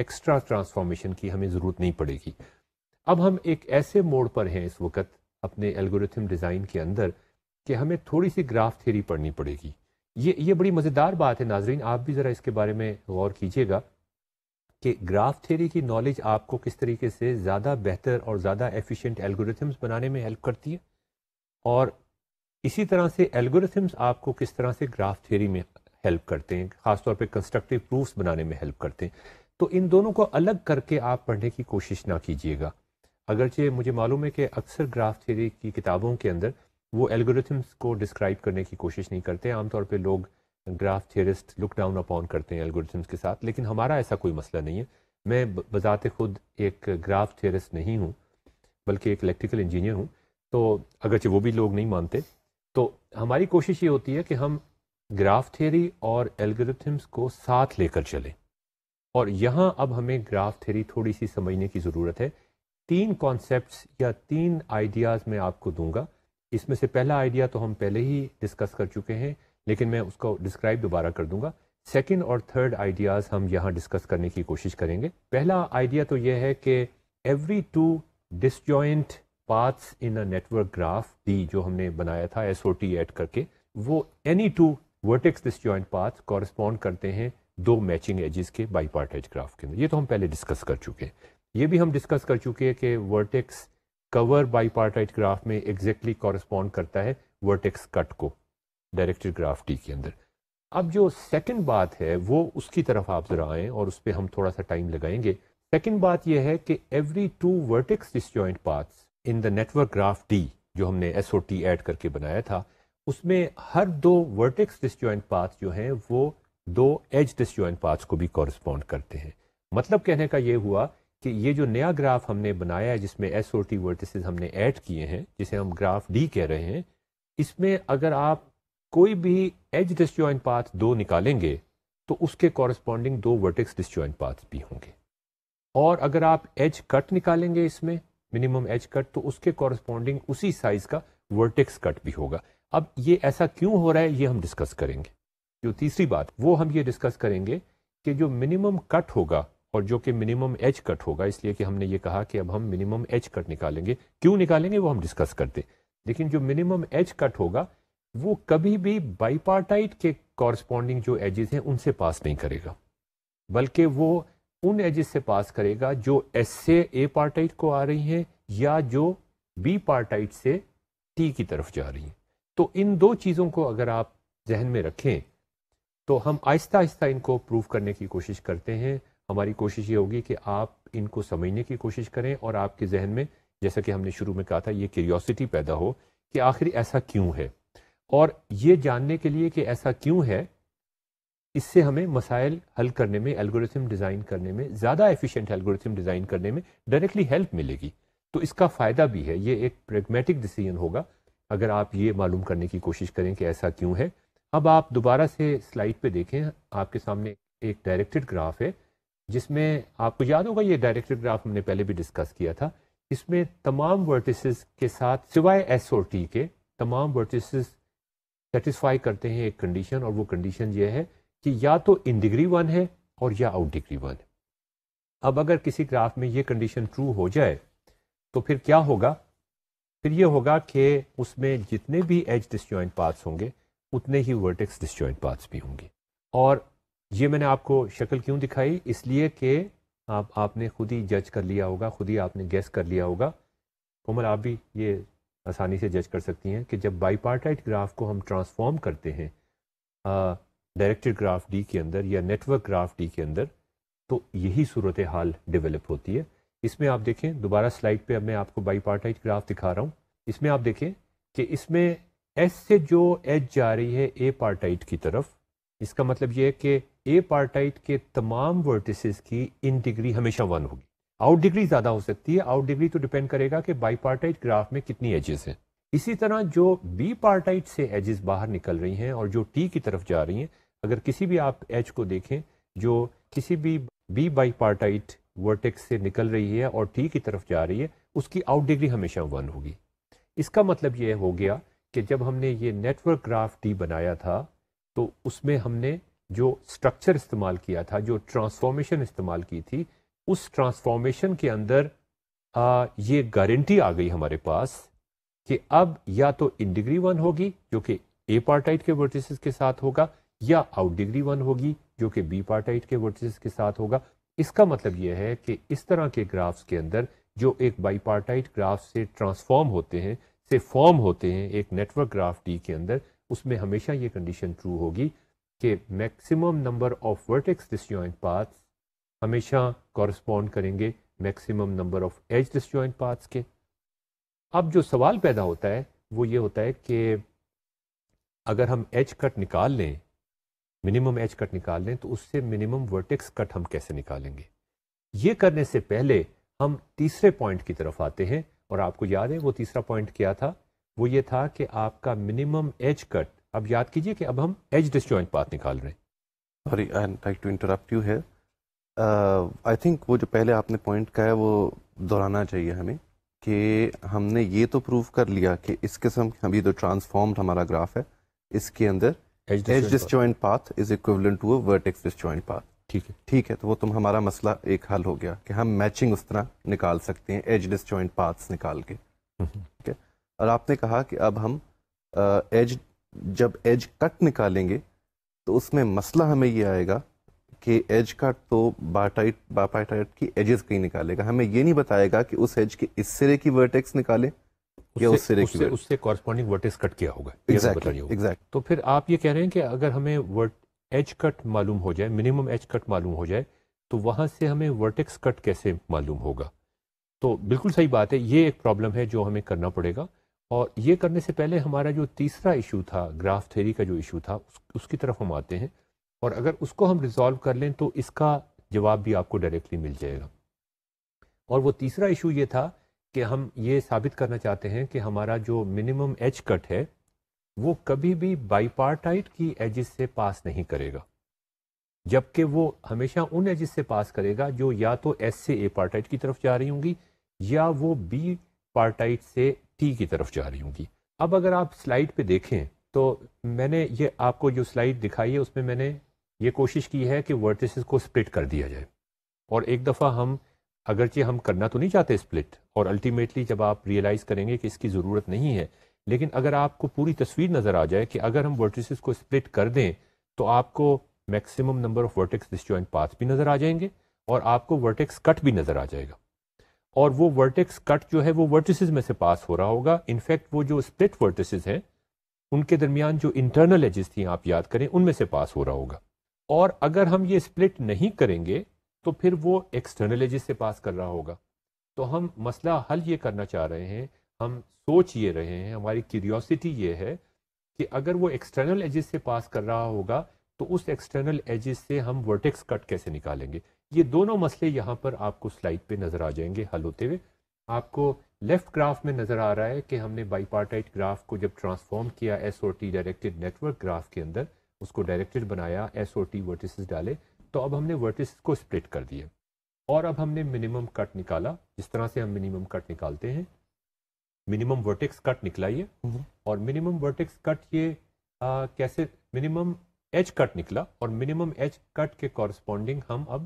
ایکسٹرا ٹرانسفارمیشن کی ہمیں ضرورت نہیں پڑے گی. اب ہم ایک ایسے موڑ پر ہیں اس وقت اپنے الگورتھم ڈیزائن کے اندر کہ ہمیں تھوڑی سی گراف تھیوری پڑھنی پڑے گی. یہ بڑی مزیدار بات ہے ناظرین, آپ بھی ذرا اس کے بارے میں غور کیجیے گا کہ گراف تھیوری کی نالج آپ کو کس طریقے سے زیادہ بہتر اور زیادہ ایفیشینٹ الگورتھمز بنانے میں ہیلپ کرتی ہے, اور اسی طرح سے الگورتھمز آپ کو کس طرح سے گراف تھیوری میں ہیلپ کرتے ہیں, خاص طور پہ کنسٹرکٹیو پروفس بنانے میں ہیلپ کرتے ہیں. تو ان دونوں کو الگ کر کے آپ پڑھنے کی کوشش نہ کیجیے گا. اگرچہ مجھے معلوم ہے کہ اکثر گراف تھیوری کی کتابوں کے اندر وہ الگورتھمز کو ڈسکرائب کرنے کی کوشش نہیں کرتے. عام طور پہ لوگ graph theorist look down upon کرتے ہیں الگورتھمز کے ساتھ, لیکن ہمارا ایسا کوئی مسئلہ نہیں ہے. میں بذات خود ایک گراف تھیورسٹ نہیں ہوں بلکہ ایک الیکٹریکل انجینئر ہوں, تو اگرچہ وہ بھی لوگ نہیں مانتے. تو ہماری کوشش یہ ہوتی ہے کہ ہم گراف تھیوری اور الگورتھمز کو ساتھ لے کر چلیں, اور یہاں اب ہمیں گراف تھیوری تھوڑی سی سمجھنے کی ضرورت ہے. 3 کانسیپٹس یا 3 آئیڈیاز میں آپ کو دوں گا. اس میں سے پہلا آئیڈیا تو ہم پہلے ہی ڈسکس کر چکے ہیں, لیکن میں اس کو ڈسکرائب دوبارہ کر دوں گا. سیکنڈ اور تھرڈ آئیڈیاز ہم یہاں ڈسکس کرنے کی کوشش کریں گے. پہلا آئیڈیا تو یہ ہے کہ every 2 disjoint paths in a network graph D جو ہم نے بنایا تھا SOT ایڈ کر کے, وہ any 2 vertex disjoint path correspond کرتے ہیں 2 میچنگ ایجز کے بائی پارٹائٹ گراف کے اندر. یہ تو ہم پہلے ڈسکس کر چکے ہیں. یہ بھی ہم ڈسکس کر چکے ہیں کہ vertex cover bipartite graph میں ایگزیکٹلی کورسپونڈ کرتا ہے ورٹیکس کٹ کو ڈائریکٹڈ گراف ڈی کے اندر. اب جو سیکنڈ بات ہے وہ اس کی طرف آپ ذرا آئیں اور اس پہ ہم تھوڑا سا ٹائم لگائیں گے. سیکنڈ بات یہ ہے کہ every 2 vertex disjoint paths in the network graph D جو ہم نے SOT ایڈ کر کے بنایا تھا, اس میں ہر 2 ورٹیکس ڈسجوائنٹ پاتھ جو ہیں وہ 2 ایج ڈسجوائنٹ پاتھس کو بھی کورسپونڈ کرتے ہیں. مطلب کہنے کا یہ ہوا کہ یہ جو نیا گراف ہم نے بنایا ہے جس میں SOT ورٹیسز ہم نے ایڈ کیے ہیں, جسے ہم گراف ڈی کہہ رہے ہیں, اس میں اگر آپ کوئی بھی ایج ڈسجوائنٹ پاتھ 2 نکالیں گے تو اس کے کورسپونڈنگ 2 ورٹیکس ڈسجوائنٹ پاتھ بھی ہوں گے, اور اگر آپ ایج کٹ نکالیں گے اس میں منیمم ایج کٹ, تو اس کے کورسپونڈنگ اسی سائز کا ورٹیکس کٹ بھی ہوگا. اب یہ ایسا کیوں ہو رہا ہے یہ ہم ڈسکس کریں گے. جو تیسری بات وہ ہم یہ ڈسکس کریں گے کہ جو منیمم کٹ ہوگا اور جو کہ منیمم ایج کٹ ہوگا, اس لیے کہ ہم نے یہ کہا کہ اب ہم منیمم ایج کٹ نکالیں گے, کیوں نکالیں گے وہ ہم ڈسکس کرتے, لیکن جو منیمم ایج کٹ ہوگا وہ کبھی بھی بائی پارٹائٹ کے کورسپونڈنگ جو ایجز ہیں ان سے پاس نہیں کرے گا, بلکہ وہ ان ایجز سے پاس کرے گا جو ایس سے اے پارٹائٹ کو آ رہی ہیں یا جو بی پارٹائٹ سے ٹی کی طرف جا رہی ہیں. تو ان 2 چیزوں کو اگر آپ ذہن میں رکھیں تو ہم آہستہ آہستہ ان کو پروف کرنے کی کوشش کرتے ہیں. ہماری کوشش یہ ہوگی کہ آپ ان کو سمجھنے کی کوشش کریں اور آپ کے ذہن میں, جیسا کہ ہم نے شروع میں کہا تھا, یہ کیوریوسٹی پیدا ہو کہ آخر ایسا کیوں ہے, اور یہ جاننے کے لیے کہ ایسا کیوں ہے اس سے ہمیں مسائل حل کرنے میں, الگورتھم ڈیزائن کرنے میں, زیادہ ایفیشینٹ الگورتھم ڈیزائن کرنے میں ڈائریکٹلی ہیلپ ملے گی. تو اس کا فائدہ بھی ہے. یہ ایک پریگمیٹک ڈیسیژن ہوگا اگر آپ یہ معلوم کرنے کی کوشش کریں کہ ایسا کیوں ہے. اب آپ دوبارہ سے سلائڈ پہ دیکھیں, آپ کے سامنے ایک ڈائریکٹڈ گراف ہے جس میں آپ کو یاد ہوگا یہ ڈائریکٹڈ گراف ہم نے پہلے بھی ڈسکس کیا تھا. اس میں تمام ورٹیسز کے ساتھ سوائے ایس اور ٹی کے تمام ورٹیسز سیٹسفائی کرتے ہیں ایک کنڈیشن, اور وہ کنڈیشن یہ ہے کہ یا تو ان ڈگری 1 ہے اور یا آؤٹ ڈگری 1 ہے. اب اگر کسی گراف میں یہ کنڈیشن ٹرو ہو جائے تو پھر کیا ہوگا, پھر یہ ہوگا کہ اس میں جتنے بھی ایج ڈسجوائنٹ پاتھس ہوں گے اتنے ہی ورٹیکس ڈسجوائنٹ پاتھس بھی ہوں گے. اور یہ میں نے آپ کو شکل کیوں دکھائی, اس لیے کہ آپ نے خود ہی جج کر لیا ہوگا, خود ہی آپ نے گیس کر لیا ہوگا. کومل آپ بھی یہ آسانی سے جج کر سکتی ہیں کہ جب بائی پارٹائٹ گراف کو ہم ٹرانسفارم کرتے ہیں ڈائریکٹڈ گراف ڈی کے اندر یا نیٹورک گراف ڈی کے اندر تو یہی صورتحال ڈیولپ ہوتی ہے. اس میں آپ دیکھیں دوبارہ سلائڈ پہ, اب میں آپ کو بائی پارٹائٹ گراف دکھا رہا ہوں. اس میں آپ دیکھیں کہ اس میں ایس سے جو ایج جا رہی ہے اے پارٹائٹ کی طرف, اس کا مطلب یہ ہے کہ اے پارٹائٹ کے تمام ورٹیسز کی ان ڈگری ہمیشہ 1 ہوگی. آؤٹ ڈگری زیادہ ہو سکتی ہے, آؤٹ ڈگری تو ڈیپینڈ کرے گا کہ بائی پارٹائٹ گراف میں کتنی ایجز ہیں. اسی طرح جو بی پارٹائٹ سے ایجز باہر نکل رہی ہیں اور جو ٹی کی طرف جا رہی ہیں, اگر کسی بھی آپ ایج کو دیکھیں جو کسی بھی بی بائی پارٹائٹ ورٹیکس سے نکل رہی ہے اور ٹی کی طرف جا رہی ہے, اس کی آؤٹ ڈگری ہمیشہ 1 ہوگی. اس کا مطلب یہ ہو گیا کہ جب ہم نے یہ نیٹورک گراف ڈی بنایا تھا تو اس میں ہم نے جو اسٹرکچر استعمال کیا تھا, جو ٹرانسفارمیشن استعمال کی تھی, اس ٹرانسفارمیشن کے اندر یہ گارنٹی آ گئی ہمارے پاس کہ اب یا تو ان ڈگری 1 ہوگی جو کہ اے پارٹائٹ کے ورٹیسز کے ساتھ ہوگا, یا آؤٹ ڈگری 1 ہوگی جو کہ بی پارٹائٹ کے ورٹیسز کے ساتھ ہوگا. اس کا مطلب یہ ہے کہ اس طرح کے گرافز کے اندر جو ایک بائی پارٹائٹ گراف سے ٹرانسفارم ہوتے ہیں, سے فارم ہوتے ہیں ایک نیٹ ورک گراف ڈی کے اندر, اس میں ہمیشہ یہ کنڈیشن ٹرو ہوگی کہ maximum number of vertex disjoint paths ہمیشہ کورسپونڈ کریں گے maximum number of edge disjoint paths کے. اب جو سوال پیدا ہوتا ہے وہ یہ ہوتا ہے کہ اگر ہم ایج کٹ نکال لیں, منیمم ایج کٹ نکال لیں, تو اس سے منیمم ورٹیکس کٹ ہم کیسے نکالیں گے؟ یہ کرنے سے پہلے ہم تیسرے پوائنٹ کی طرف آتے ہیں, اور آپ کو یاد ہے وہ تیسرا پوائنٹ کیا تھا؟ وہ یہ تھا کہ آپ کا منیمم ایج کٹ, اب یاد کیجئے کہ اب ہم ایج ڈسجوائنٹ پاتھ نکال رہے ہیں. Sorry I like to interrupt you here. I think وہ جو پہلے آپ نے پوائنٹ کہا ہے وہ دہرانا چاہیے ہمیں, کہ ہم نے یہ تو پروف کر لیا کہ اس قسم ابھی جو ٹرانسفارمڈ ہمارا گراف ہے اس کے اندر edge disjoint path is equivalent to a vertex disjoint path. ٹھیک ہے, تو وہ تم ہمارا مسئلہ ایک حل ہو گیا کہ ہم میچنگ اس طرح نکال سکتے ہیں ایج ڈسجوائنٹ پاتھس نکال کے. ٹھیک ہے, اور آپ نے کہا کہ اب ہم جب ایج کٹ نکالیں گے تو اس میں مسئلہ ہمیں یہ آئے گا کہ ایج کٹ تو باپارٹائٹ کی ایجز کہیں نکالے گا, ہمیں یہ نہیں بتائے گا کہ اس ایج کے اس سرے کی ورٹیکس نکالیں یا اس سرے کی, اس سے کورسپونڈنگ ورٹیکس کٹ کیا ہوگا. ایگزیکٹلی. تو پھر آپ یہ کہہ رہے ہیں کہ اگر ہمیں ایج کٹ معلوم ہو جائے, منیمم ایج کٹ معلوم ہو جائے, تو وہاں سے ہمیں ورٹیکس کٹ کیسے معلوم ہوگا؟ تو بالکل صحیح بات ہے, یہ ایک پرابلم ہے جو ہمیں کرنا پڑے گا. اور یہ کرنے سے پہلے ہمارا جو تیسرا ایشو تھا, گراف تھیوری کا جو ایشو تھا, اس کی طرف ہم آتے ہیں, اور اگر اس کو ہم ریزالو کر لیں تو اس کا جواب بھی آپ کو ڈائریکٹلی مل جائے گا. اور وہ تیسرا ایشو یہ تھا کہ ہم یہ ثابت کرنا چاہتے ہیں کہ ہمارا جو منیمم ایج کٹ ہے وہ کبھی بھی بائی پارٹائٹ کی ایجز سے پاس نہیں کرے گا, جبکہ وہ ہمیشہ ان ایجز سے پاس کرے گا جو یا تو ایس سے اے پارٹائٹ کی طرف جا رہی ہوں گی, یا وہ بی پارٹائٹ سے ٹی کی طرف جا رہی ہوں گی. اب اگر آپ سلائیڈ پہ دیکھیں تو میں نے یہ آپ کو جو سلائیڈ دکھائی ہے اس میں نے یہ کوشش کی ہے کہ ورٹیسز کو سپلٹ کر دیا جائے, اور ایک دفعہ ہم اگرچہ ہم کرنا تو نہیں چاہتے سپلٹ, اور الٹیمیٹلی جب آپ ریئلائز کریں گے کہ اس کی ضرورت نہیں ہے, لیکن اگر آپ کو پوری تصویر نظر آ جائے کہ اگر ہم ورٹیسز کو سپلٹ کر دیں تو آپ کو maximum number of vertex disjoint path بھی نظر آ جائیں گے, اور آپ کو ورٹیکس کٹ بھی نظر آ جائے گا. اور وہ ورٹیکس کٹ جو ہے وہ ورٹیسز میں سے پاس ہو رہا ہوگا. انفیکٹ وہ جو سپلٹ ورٹیسز ہیں ان کے درمیان جو انٹرنل ایجز تھیں آپ یاد کریں, ان میں سے پاس ہو رہا ہوگا. اور اگر ہم یہ سپلٹ نہیں کریں گے تو پھر وہ ایکسٹرنل ایجز سے پاس کر رہا ہوگا. تو ہم مسئلہ حل یہ کرنا چاہ رہے ہیں, ہم سوچ یہ رہے ہیں, ہماری کیوریوسٹی یہ ہے کہ اگر وہ ایکسٹرنل ایجز سے پاس کر رہا ہوگا تو اس ایکسٹرنل ایجز سے ہم ورٹیکس کٹ کیسے نکالیں گے. یہ دونوں مسئلے یہاں پر آپ کو سلائیڈ پہ نظر آ جائیں گے حل ہوتے ہوئے. آپ کو لیفٹ گراف میں نظر آ رہا ہے کہ ہم نے بائی پارٹائٹ گراف کو جب ٹرانسفارم کیا S O T directed network graph کے اندر, اس کو ڈائریکٹڈ بنایا, ایس او ٹی ورٹیسز ڈالے, تو اب ہم نے ورٹیسز کو سپلٹ کر دیا, اور اب ہم نے منیمم کٹ نکالا. جس طرح سے ہم منیمم کٹ نکالتے ہیں, منیمم ورٹیکس کٹ نکلا یہ, اور منیمم ورٹیکس کٹ یہ کیسے, منیمم ایج کٹ نکلا, اور منیمم ایج کٹ کے کورسپونڈنگ ہم اب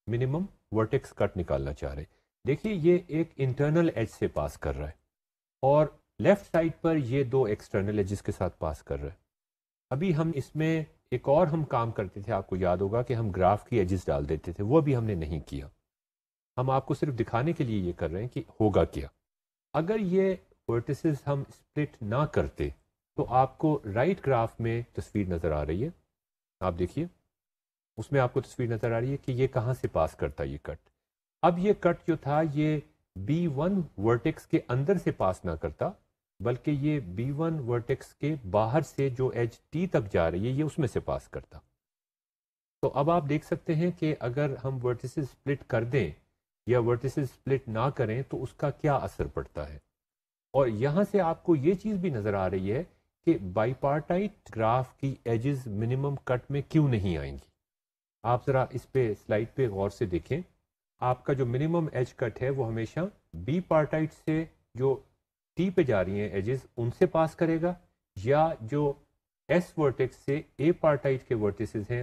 منیمم ورٹیکس کٹ نکالنا چاہ رہے ہیں. دیکھیے یہ ایک انٹرنل ایج سے پاس کر رہا ہے, اور لیفٹ سائڈ پر یہ دو ایکسٹرنل ایجز کے ساتھ پاس کر رہا ہے. ابھی ہم اس میں ایک اور ہم کام کرتے تھے, آپ کو یاد ہوگا کہ ہم گراف کی ایجز ڈال دیتے تھے, وہ بھی ہم نے نہیں کیا. ہم آپ کو صرف دکھانے کے لیے یہ کر رہے ہیں کہ ہوگا کیا. اگر یہ ورٹیسز ہم سپلٹ نہ کرتے تو آپ کو رائٹ گراف میں تصویر نظر آ رہی ہے, آپ دیکھیے اس میں آپ کو تصویر نظر آ رہی ہے کہ یہ کہاں سے پاس کرتا ہے یہ کٹ. اب یہ کٹ جو تھا یہ B1 ورٹیکس کے اندر سے پاس نہ کرتا, بلکہ یہ B1 ورٹیکس کے باہر سے جو ایج T تک جا رہی ہے یہ اس میں سے پاس کرتا. تو اب آپ دیکھ سکتے ہیں کہ اگر ہم ورٹیسز سپلٹ کر دیں یا ورٹیسز سپلٹ نہ کریں تو اس کا کیا اثر پڑتا ہے. اور یہاں سے آپ کو یہ چیز بھی نظر آ رہی ہے کہ بائی پارٹائٹ گراف کی ایجز منیمم کٹ میں کیوں نہیں آئیں گی. آپ ذرا اس پہ سلائڈ پہ غور سے دیکھیں, آپ کا جو منیمم ایج کٹ ہے وہ ہمیشہ بی پارٹائٹ سے جو ٹی پہ جا رہی ہیں ایجز ان سے پاس کرے گا, یا جو ایس ورٹیکس سے اے پارٹائٹ کے ورٹیسز ہیں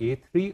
A3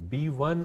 B1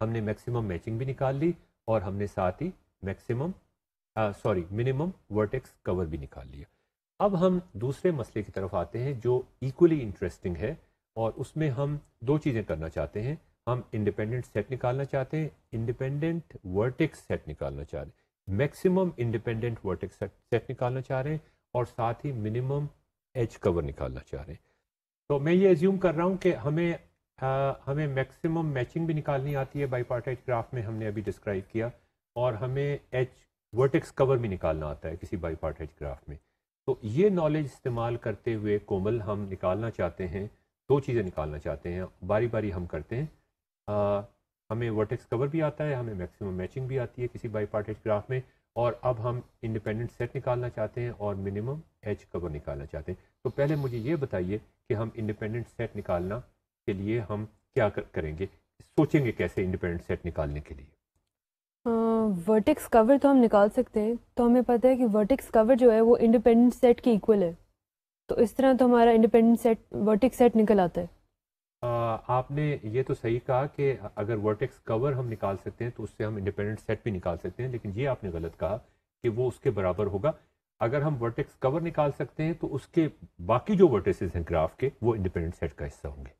ہم نے میکسیمم میچنگ بھی نکال لی اور ہم نے ساتھ ہی منیمم ورٹیکس کور بھی نکال لیا. اب ہم دوسرے مسئلے کی طرف آتے ہیں جو ایکولی انٹرسٹنگ ہے, اور اس میں ہم دو چیزیں کرنا چاہتے ہیں. ہم انڈیپینڈنٹ سیٹ نکالنا چاہتے ہیں, انڈیپینڈنٹ ورٹیکس سیٹ نکالنا چاہ رہے ہیں, میکسیمم انڈیپینڈنٹ ورٹیکس سیٹ نکالنا چاہ رہے ہیں, اور ساتھ ہی منیمم ایج کور نکالنا چاہ رہے ہیں. تو میں یہ ایزیوم کر رہا ہوں کہ ہمیں میکسیمم میچنگ بھی نکالنی آتی ہے بائی پارٹائٹ گراف میں, ہم نے ابھی ڈسکرائب کیا, اور ہمیں ایج ورٹیکس کور بھی نکالنا آتا ہے کسی بائی پارٹائٹ گراف میں. تو یہ نالج استعمال کرتے ہوئے کومل ہم نکالنا چاہتے ہیں, دو چیزیں نکالنا چاہتے ہیں, باری باری ہم کرتے ہیں. ہمیں ورٹیکس کور بھی آتا ہے, ہمیں میکسیمم میچنگ بھی آتی ہے کسی بائی پارٹائٹ گراف میں, اور اب ہم انڈیپینڈنٹ سیٹ نکالنا چاہتے ہیں اور منیمم ایج کور نکالنا چاہتے ہیں. تو پہلے مجھے یہ بتائیے کہ ہم انڈیپینڈنٹ سیٹ نکالنا کے لیے ہم کیا کریں گے, سوچیں گے کیسے انڈیپینڈنٹ سیٹ نکالنے کے لیے. ورٹیکس کور تو ہم نکال سکتے ہیں, تو ہمیں پتہ ہے کہ ورٹیکس کور جو ہے وہ انڈیپینڈنٹ سیٹ کے ایکول ہے, تو اس طرح تو ہمارا انڈیپینڈنٹ سیٹ ورٹیکس سیٹ نکل آتا ہے. آپ نے یہ تو صحیح کہا کہ اگر ورٹیکس کور ہم نکال سکتے ہیں تو اس سے ہم انڈیپینڈنٹ سیٹ بھی نکال سکتے ہیں, لیکن یہ آپ نے غلط کہا کہ وہ اس کے برابر ہوگا. اگر ہم ورٹیکس کور نکال سکتے ہیں تو اس کے باقی جو ورٹیسز ہیں گراف کے وہ انڈیپینڈنٹ سیٹ کا حصہ ہوں گے.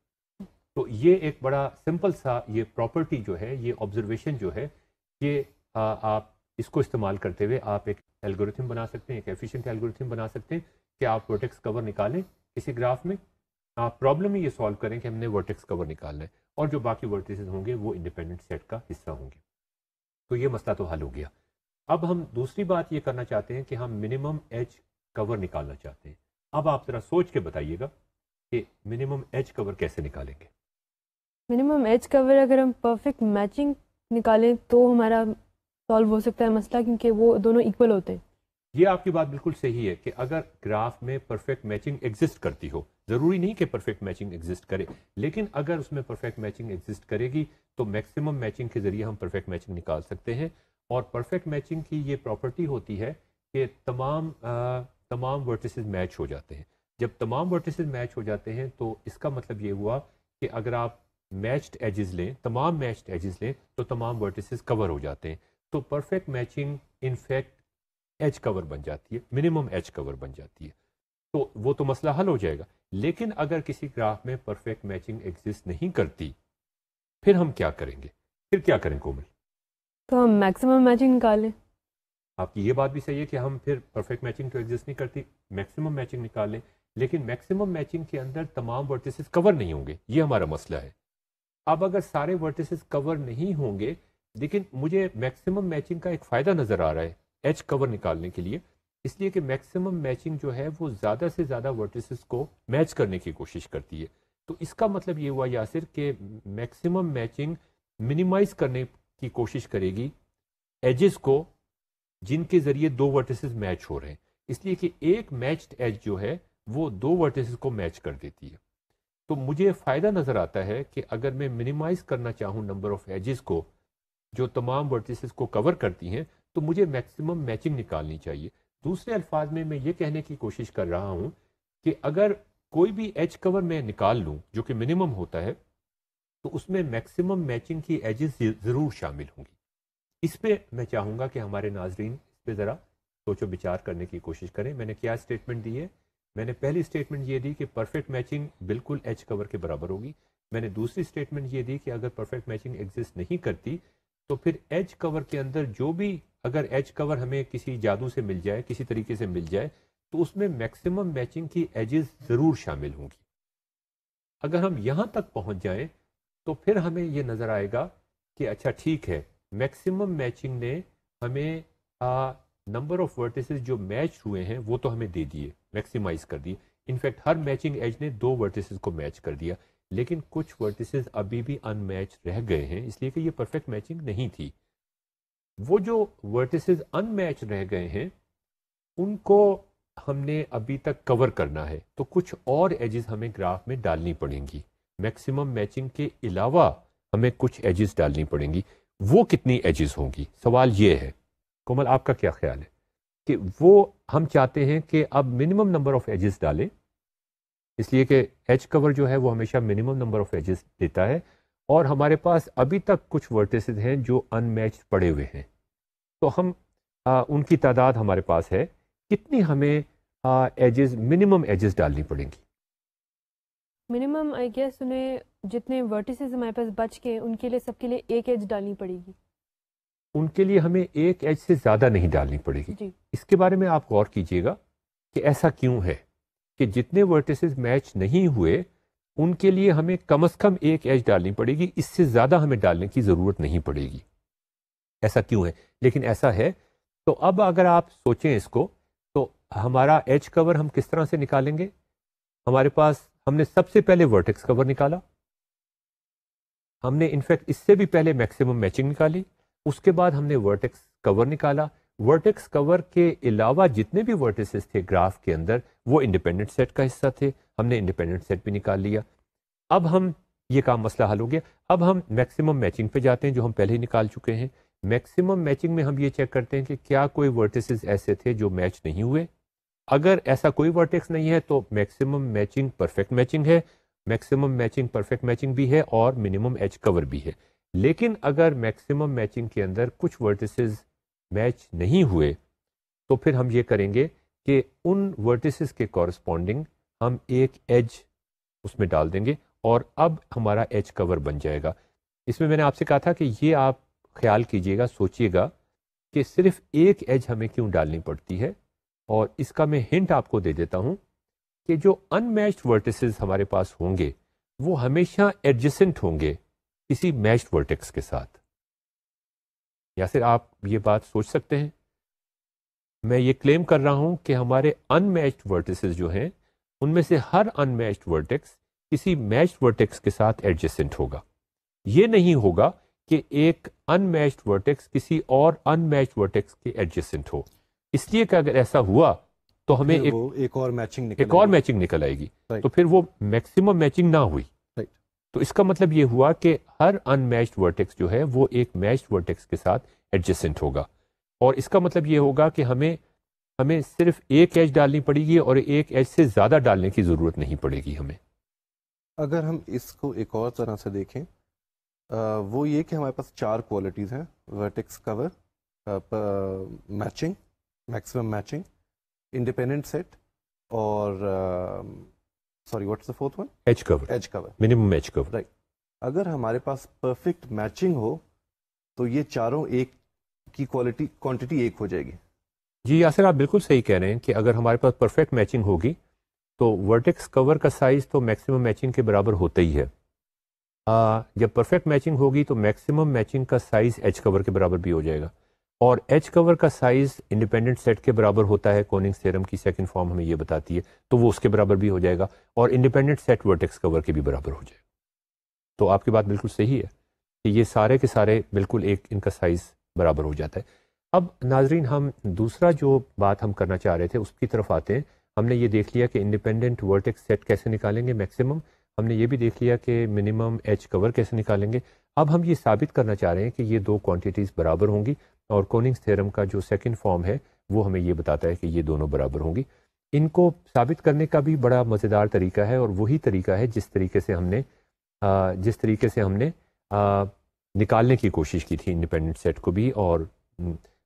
تو یہ ایک بڑا سمپل سا یہ پراپرٹی جو ہے, یہ آبزرویشن جو ہے, یہ آپ اس کو استعمال کرتے ہوئے آپ ایک الگوریتھم بنا سکتے ہیں, ایک ایفیشینٹ الگوریتھم بنا سکتے ہیں کہ آپ ورٹیکس کور نکالیں کسی گراف میں, آپ پرابلم ہی یہ سالو کریں کہ ہم نے ورٹیکس کور نکالنا ہے, اور جو باقی ورٹیسز ہوں گے وہ انڈیپینڈنٹ سیٹ کا حصہ ہوں گے. تو یہ مسئلہ تو حل ہو گیا. اب ہم دوسری بات یہ کرنا چاہتے ہیں کہ ہم منیمم ایج کور نکالنا چاہتے ہیں. اب آپ ذرا سوچ کے بتائیے گا کہ منیمم ایج کور کیسے نکالیں گے. منیمم ایج کور اگر ہم پرفیکٹ میچنگ نکالیں تو ہمارا سالو ہو سکتا ہے مسئلہ, کیونکہ وہ دونوں ایکول ہوتے ہیں. یہ آپ کی بات بالکل صحیح ہے کہ اگر گراف میں پرفیکٹ میچنگ ایگزسٹ کرتی ہو, ضروری نہیں کہ پرفیکٹ میچنگ ایگزسٹ کرے, لیکن اگر اس میں پرفیکٹ میچنگ ایگزسٹ کرے گی تو میکسیمم میچنگ کے ذریعے ہم پرفیکٹ میچنگ نکال سکتے ہیں. اور پرفیکٹ میچنگ کی یہ پراپرٹی ہوتی ہے کہ تمام ورٹیسز میچ ہو جاتے ہیں. جب تمام ورٹیسز میچ ہو جاتے ہیں تو اس کا مطلب یہ ہوا کہ اگر آپ میچڈ ایجز لیں, تمام میچڈ ایجز لیں, تو تمام ورٹیسز کور ہو جاتے ہیں. تو پرفیکٹ میچنگ انفیکٹ ایج کور بن جاتی ہے, منیمم ایج کور بن جاتی ہے. تو وہ تو مسئلہ حل ہو جائے گا. لیکن اگر کسی گراف میں پرفیکٹ میچنگ ایگزسٹ نہیں کرتی, پھر ہم کیا کریں گے, پھر کیا کریں کومل؟ تو ہم میکسیمم میچنگ نکالیں. آپ کی یہ بات بھی صحیح ہے کہ ہم پھر پرفیکٹ میچنگ تو ایگزسٹ نہیں کرتی, میکسیمم میچنگ نکال لیں, لیکن میکسیمم میچنگ کے اندر تمام ورٹیسز کور نہیں ہوں گے, یہ ہمارا مسئلہ ہے. اب اگر سارے ورٹیسز کور نہیں ہوں گے, لیکن مجھے میکسیمم میچنگ کا ایک فائدہ نظر آ رہا ہے ایج کور نکالنے کے لیے, اس لیے کہ میکسیمم میچنگ جو ہے وہ زیادہ سے زیادہ ورٹیسز کو میچ کرنے کی کوشش کرتی ہے. تو اس کا مطلب یہ ہوا یاسر کہ میکسیمم میچنگ منیمائز کرنے کی کوشش کرے گی ایجز کو جن کے ذریعے دو ورٹیسز میچ ہو رہے ہیں, اس لیے کہ ایک میچڈ ایج جو ہے وہ دو ورٹیسز کو میچ کر دیتی ہے. تو مجھے فائدہ نظر آتا ہے کہ اگر میں منیمائز کرنا چاہوں نمبر آف ایجز کو جو تمام ورٹیسز کو کور کرتی ہیں, تو مجھے میکسیمم میچنگ نکالنی چاہیے. دوسرے الفاظ میں یہ کہنے کی کوشش کر رہا ہوں کہ اگر کوئی بھی ایج کور میں نکال لوں جو کہ منیمم ہوتا ہے, تو اس میں میکسیمم میچنگ کی ایجز ضرور شامل ہوں گی. اس پہ میں چاہوں گا کہ ہمارے ناظرین اس پہ ذرا سوچ و بچار کرنے کی کوشش کریں. میں نے کیا اسٹیٹمنٹ دی ہے؟ میں نے پہلی اسٹیٹمنٹ یہ دی کہ پرفیکٹ میچنگ بالکل ایج کور کے برابر ہوگی. میں نے دوسری اسٹیٹمنٹ یہ دی کہ اگر پرفیکٹ میچنگ ایگزسٹ نہیں کرتی تو پھر ایج کور کے اندر جو بھی, اگر ایج کور ہمیں کسی جادو سے مل جائے, کسی طریقے سے مل جائے, تو اس میں میکسیمم میچنگ کی ایجز ضرور شامل ہوں گی. اگر ہم یہاں تک پہنچ جائیں تو پھر ہمیں یہ نظر آئے گا کہ اچھا ٹھیک ہے, میکسیمم میچنگ نے ہمیں نمبر آف ورٹیسز جو میچ ہوئے ہیں وہ تو ہمیں دے دیے, میکسیمائز کر دیے. انفیکٹ ہر میچنگ ایج نے دو ورٹیسز کو میچ کر دیا, لیکن کچھ ورٹیسز ابھی بھی ان میچ رہ گئے ہیں, اس لیے کہ یہ پرفیکٹ میچنگ نہیں تھی. وہ جو ورٹیسز ان میچ رہ گئے ہیں ان کو ہم نے ابھی تک کور کرنا ہے, تو کچھ اور ایجز ہمیں گراف میں ڈالنی پڑیں گی. میکسیمم میچنگ کے علاوہ ہمیں کچھ ایجز ڈالنی پڑیں گی. وہ کتنی ایجز ہوں گی, سوال یہ ہے. کومل آپ کا کیا خیال ہے کہ وہ ہم چاہتے ہیں کہ اب منیمم نمبر آف ایجز ڈالیں, اس لیے کہ ایج کور جو ہے وہ ہمیشہ منیمم نمبر آف ایجز دیتا ہے, اور ہمارے پاس ابھی تک کچھ ورٹیسز ہیں جو ان میچ پڑے ہوئے ہیں. تو ہم ان کی تعداد ہمارے پاس ہے. کتنی ہمیں ایجز منیمم ایجز ڈالنی پڑیں گی؟ منیمم آئی گیس انہیں جتنے ورٹیسز ہمارے پاس بچ کے ان کے لیے سب کے لیے ایک ایج ڈالنی پڑے گی. ان کے لیے ہمیں ایک ایج سے زیادہ نہیں ڈالنی پڑے گی. جی اس کے بارے میں آپ غور کیجئے گا کہ ایسا کیوں ہے کہ جتنے ورٹیسز میچ نہیں ہوئے ان کے لیے ہمیں کم از کم ایک ایج ڈالنی پڑے گی، اس سے زیادہ ہمیں ڈالنے کی ضرورت نہیں پڑے گی. ایسا کیوں ہے؟ لیکن ایسا ہے. تو اب اگر آپ سوچیں اس کو تو ہمارا ایج کور ہم کس طرح سے نکالیں گے؟ ہمارے پاس ہم نے سب سے پہلے ورٹیکس کور نکالا، ہم نے انفیکٹ اس سے بھی پہلے میکسیمم میچنگ نکالی، اس کے بعد ہم نے ورٹیکس کور نکالا. ورٹیکس کور کے علاوہ جتنے بھی ورٹیسز تھے گراف کے اندر وہ انڈیپینڈنٹ سیٹ کا حصہ تھے، ہم نے انڈیپینڈنٹ سیٹ بھی نکال لیا. اب ہم یہ کام مسئلہ حل ہو گیا. اب ہم میکسیمم میچنگ پہ جاتے ہیں جو ہم پہلے ہی نکال چکے ہیں. میکسیمم میچنگ میں ہم یہ چیک کرتے ہیں کہ کیا کوئی ورٹیسز ایسے تھے جو میچ نہیں ہوئے. اگر ایسا کوئی ورٹیکس نہیں ہے تو میکسیمم میچنگ پرفیکٹ میچنگ ہے، میکسیمم میچنگ پرفیکٹ میچنگ بھی ہے اور منیمم ایج کور بھی ہے. لیکن اگر میکسیمم میچنگ کے اندر کچھ ورٹیسز میچ نہیں ہوئے تو پھر ہم یہ کریں گے کہ ان ورٹیسز کے کورسپونڈنگ ہم ایک ایج اس میں ڈال دیں گے اور اب ہمارا ایج کور بن جائے گا. اس میں نے آپ سے کہا تھا کہ یہ آپ خیال کیجئے گا، سوچئے گا کہ صرف ایک ایج ہمیں کیوں ڈالنی پڑتی ہے. اور اس کا میں ہنٹ آپ کو دے دیتا ہوں کہ جو ان میچڈ ورٹیسز ہمارے پاس ہوں گے وہ ہمیشہ ایڈجسنٹ ہوں گے کسی میچڈ ورٹیکس کے ساتھ. یا پھر آپ یہ بات سوچ سکتے ہیں، میں یہ کلیم کر رہا ہوں کہ ہمارے ان میچڈ ورٹیسز جو ہیں ان میں سے ہر ان میچڈ ورٹیکس کسی میچڈ ورٹیکس کے ساتھ ایڈجسنٹ ہوگا. یہ نہیں ہوگا کہ ایک ان میچڈ ورٹیکس کسی اور ان میچڈ ورٹیکس کے ایڈجسنٹ ہو. اس لیے کہ اگر ایسا ہوا تو ہمیں ایک اور میچنگ نکل آئے گی. تو پھر وہ میکسیمم میچنگ نہ ہوئی. تو اس کا مطلب یہ ہوا کہ ہر ان میچڈ ورٹیکس جو ہے وہ ایک میچڈ ورٹیکس کے ساتھ ایڈجسنٹ ہوگا. اور اس کا مطلب یہ ہوگا کہ ہمیں صرف ایک ایج ڈالنی پڑے گی اور ایک ایج سے زیادہ ڈالنے کی ضرورت نہیں پڑے گی ہمیں. اگر ہم اس کو ایک اور طرح سے دیکھیں وہ یہ کہ ہمارے پاس 4 کوالٹیز ہیں: vertex cover, matching, maximum matching, independent set اور sorry what's the fourth one? Edge cover, minimum edge cover. Right. اگر ہمارے پاس پرفیکٹ میچنگ ہو تو یہ چاروں ایک کی کوانٹٹی ایک ہو جائے گی. جی یاسر آپ بالکل صحیح کہہ رہے ہیں کہ اگر ہمارے پاس پرفیکٹ میچنگ ہوگی تو ورٹیکس کور کا سائز تو میکسیمم میچنگ کے برابر ہوتا ہی ہے. جب پرفیکٹ میچنگ ہوگی تو میکسیمم میچنگ کا سائز ایج کور کے برابر بھی ہو جائے گا اور ایج کور کا سائز انڈیپینڈنٹ سیٹ کے برابر ہوتا ہے. کوننگز تھیورم کی سیکنڈ فارم ہمیں یہ بتاتی ہے تو وہ اس کے برابر بھی ہو جائے گا اور انڈیپینڈنٹ سیٹ ورٹیکس کور کے بھی برابر ہو جائے گا. تو آپ کی بات بالکل صحیح ہے کہ یہ سارے کے سارے بالکل ایک ان کا سائز برابر ہو جاتا ہے. اب ناظرین ہم دوسرا جو بات ہم کرنا چاہ رہے تھے اس کی طرف آتے ہیں. ہم نے یہ دیکھ لیا کہ انڈیپینڈنٹ ورٹیکس سیٹ کیسے نکالیں گے میکسیمم، ہم نے یہ بھی دیکھ لیا کہ منیمم ایج کور کیسے نکالیں گے. اب ہم یہ ثابت کرنا چاہ رہے ہیں کہ یہ دو کوانٹیٹیز برابر ہوں گی اور کوننگز تھیورم کا جو سیکنڈ فارم ہے وہ ہمیں یہ بتاتا ہے کہ یہ دونوں برابر ہوں گی. ان کو ثابت کرنے کا بھی بڑا مزیدار طریقہ ہے اور وہی طریقہ ہے جس طریقے سے ہم نے نکالنے کی کوشش کی تھی انڈیپینڈنٹ سیٹ کو بھی اور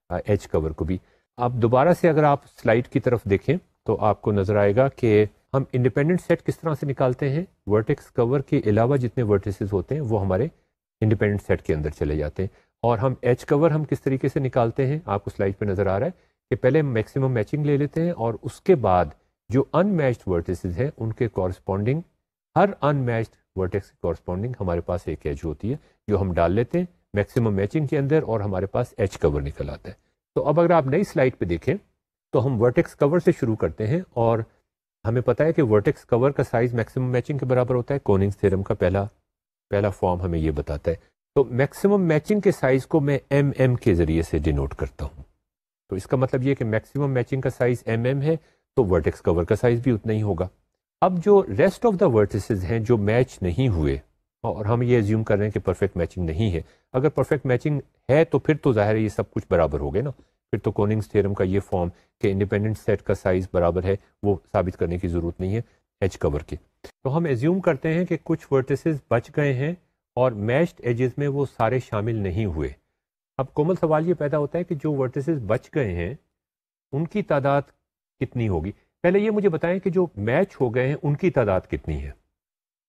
ایج کور کو بھی. اب دوبارہ سے اگر آپ سلائیڈ کی طرف دیکھیں تو آپ کو نظر آئے گا کہ ہم انڈیپینڈنٹ سیٹ کس طرح سے نکالتے ہیں. ورٹیکس کور کے علاوہ جتنے ورٹیسز ہوتے ہیں وہ ہمارے انڈیپینڈنٹ سیٹ کے اندر چلے جاتے ہیں. اور ہم ایج کور ہم کس طریقے سے نکالتے ہیں آپ کو سلائیڈ پہ نظر آ رہا ہے کہ پہلے میکسیمم میچنگ لے لیتے ہیں اور اس کے بعد جو ان میچڈ ورٹیسز ہیں ان کے کورسپونڈنگ ہر ان میچڈ ورٹیکس کے کورسپونڈنگ ہمارے پاس ایک ایج ہوتی ہے جو ہم ڈال لیتے ہیں میکسیمم میچنگ کے اندر اور ہمارے پاس ایج کور نکل آتا ہے. تو اب اگر آپ نئی سلائیڈ پہ دیکھیں تو ہم ورٹیکس کور سے شروع کرتے ہیں اور ہمیں پتہ ہے کہ ورٹیکس کور کا سائز میکسیمم میچنگ کے برابر ہوتا ہے. کوننگز تھیورم کا پہلا فارم ہمیں یہ بتاتا ہے. تو میکسیمم میچنگ کے سائز کو میں ایم کے ذریعے سے ڈینوٹ کرتا ہوں. تو اس کا مطلب یہ کہ میکسیمم میچنگ کا سائز ایم ہے تو ورٹیکس کور کا سائز بھی اتنا ہی ہوگا. اب جو ریسٹ آف دا ورٹیسز ہیں جو میچ نہیں ہوئے اور ہم یہ ایزیوم کر رہے ہیں کہ پرفیکٹ میچنگ نہیں ہے، اگر پرفیکٹ میچنگ ہے تو پھر تو ظاہر ہے یہ سب کچھ برابر ہو گئے نا. پھر تو کوننگز تھیورم کا یہ فارم کہ انڈیپینڈنٹ سیٹ کا سائز برابر ہے وہ ثابت کرنے کی ضرورت نہیں ہے ایج کور کے. تو ہم ایزیوم کرتے ہیں کہ کچھ ورٹیسز بچ گئے ہیں اور میشڈ ایجز میں وہ سارے شامل نہیں ہوئے. اب کومل سوال یہ پیدا ہوتا ہے کہ جو ورٹیسز بچ گئے ہیں ان کی تعداد کتنی ہوگی. پہلے یہ مجھے بتائیں کہ جو میچ ہو گئے ہیں ان کی تعداد کتنی ہے.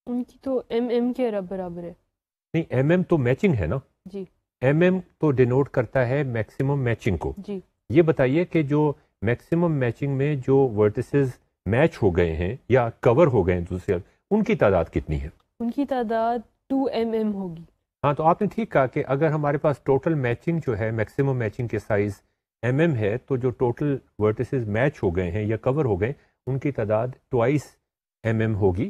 ان کی تو ایم کے برابر ہے. نہیں, ایم تو میچنگ ہے نا. جی, ایم تو ڈینوٹ کرتا ہے میکسیمم میچنگ کو. جی, یہ بتائیے کہ جو میکسیمم میچنگ میں جو ورٹیسز میچ ہو گئے ہیں یا کور ہو گئے ہیں دوسرے, ان کی تعداد کتنی ہے. ان کی تعداد 2 ہوگی. ہاں, تو آپ نے ٹھیک کہا کہ اگر ہمارے پاس ٹوٹل میچنگ جو ہے میکسیمم میچنگ کے سائز ایم ہے, تو جو ٹوٹل ورٹیسز میچ ہو گئے ہیں یا کور ہو گئے ان کی تعداد 2 ایم ہوگی.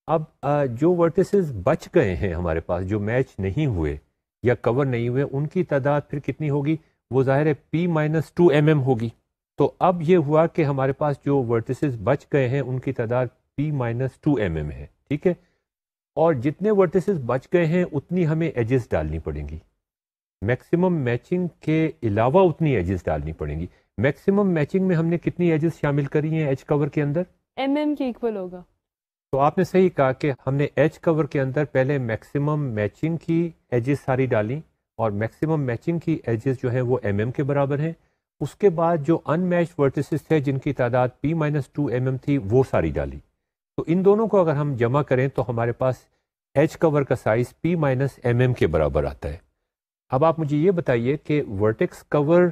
اب جو ورٹیسز بچ گئے ہیں ہمارے پاس جو میچ نہیں ہوئے یا کور نہیں ہوئے ان کی تعداد پھر کتنی ہوگی. وہ ظاہر ہے P-2 ایم ہوگی. تو اب یہ ہوا کہ ہمارے پاس جو ورٹیسز بچ گئے ہیں ان کی تعداد P-2 ایم ہے. ٹھیک ہے, اور جتنے ورٹیسز بچ گئے ہیں اتنی ہمیں ایجز ڈالنی پڑیں گی. میکسیمم میچنگ کے علاوہ اتنی ایجز ڈالنی پڑیں گی. میکسیمم میچنگ میں ہم نے کتنی ایجز شامل کری ہیں ایج کور کے اندر. ایم کے ایکول ہوگا. تو آپ نے صحیح کہا کہ ہم نے ایج کور کے اندر پہلے میکسیمم میچنگ کی ایجز ساری ڈالیں اور میکسیمم میچنگ کی ایجز جو ہیں وہ ایم کے برابر ہیں. اس کے بعد جو ان میچ ورٹیسز تھے جن کی تعداد P-2 ایم تھی وہ ساری ڈالی. تو ان دونوں کو اگر ہم جمع کریں تو ہمارے پاس ایج کور کا سائز P-mm کے برابر آتا ہے. اب آپ مجھے یہ بتائیے کہ ورٹیکس کور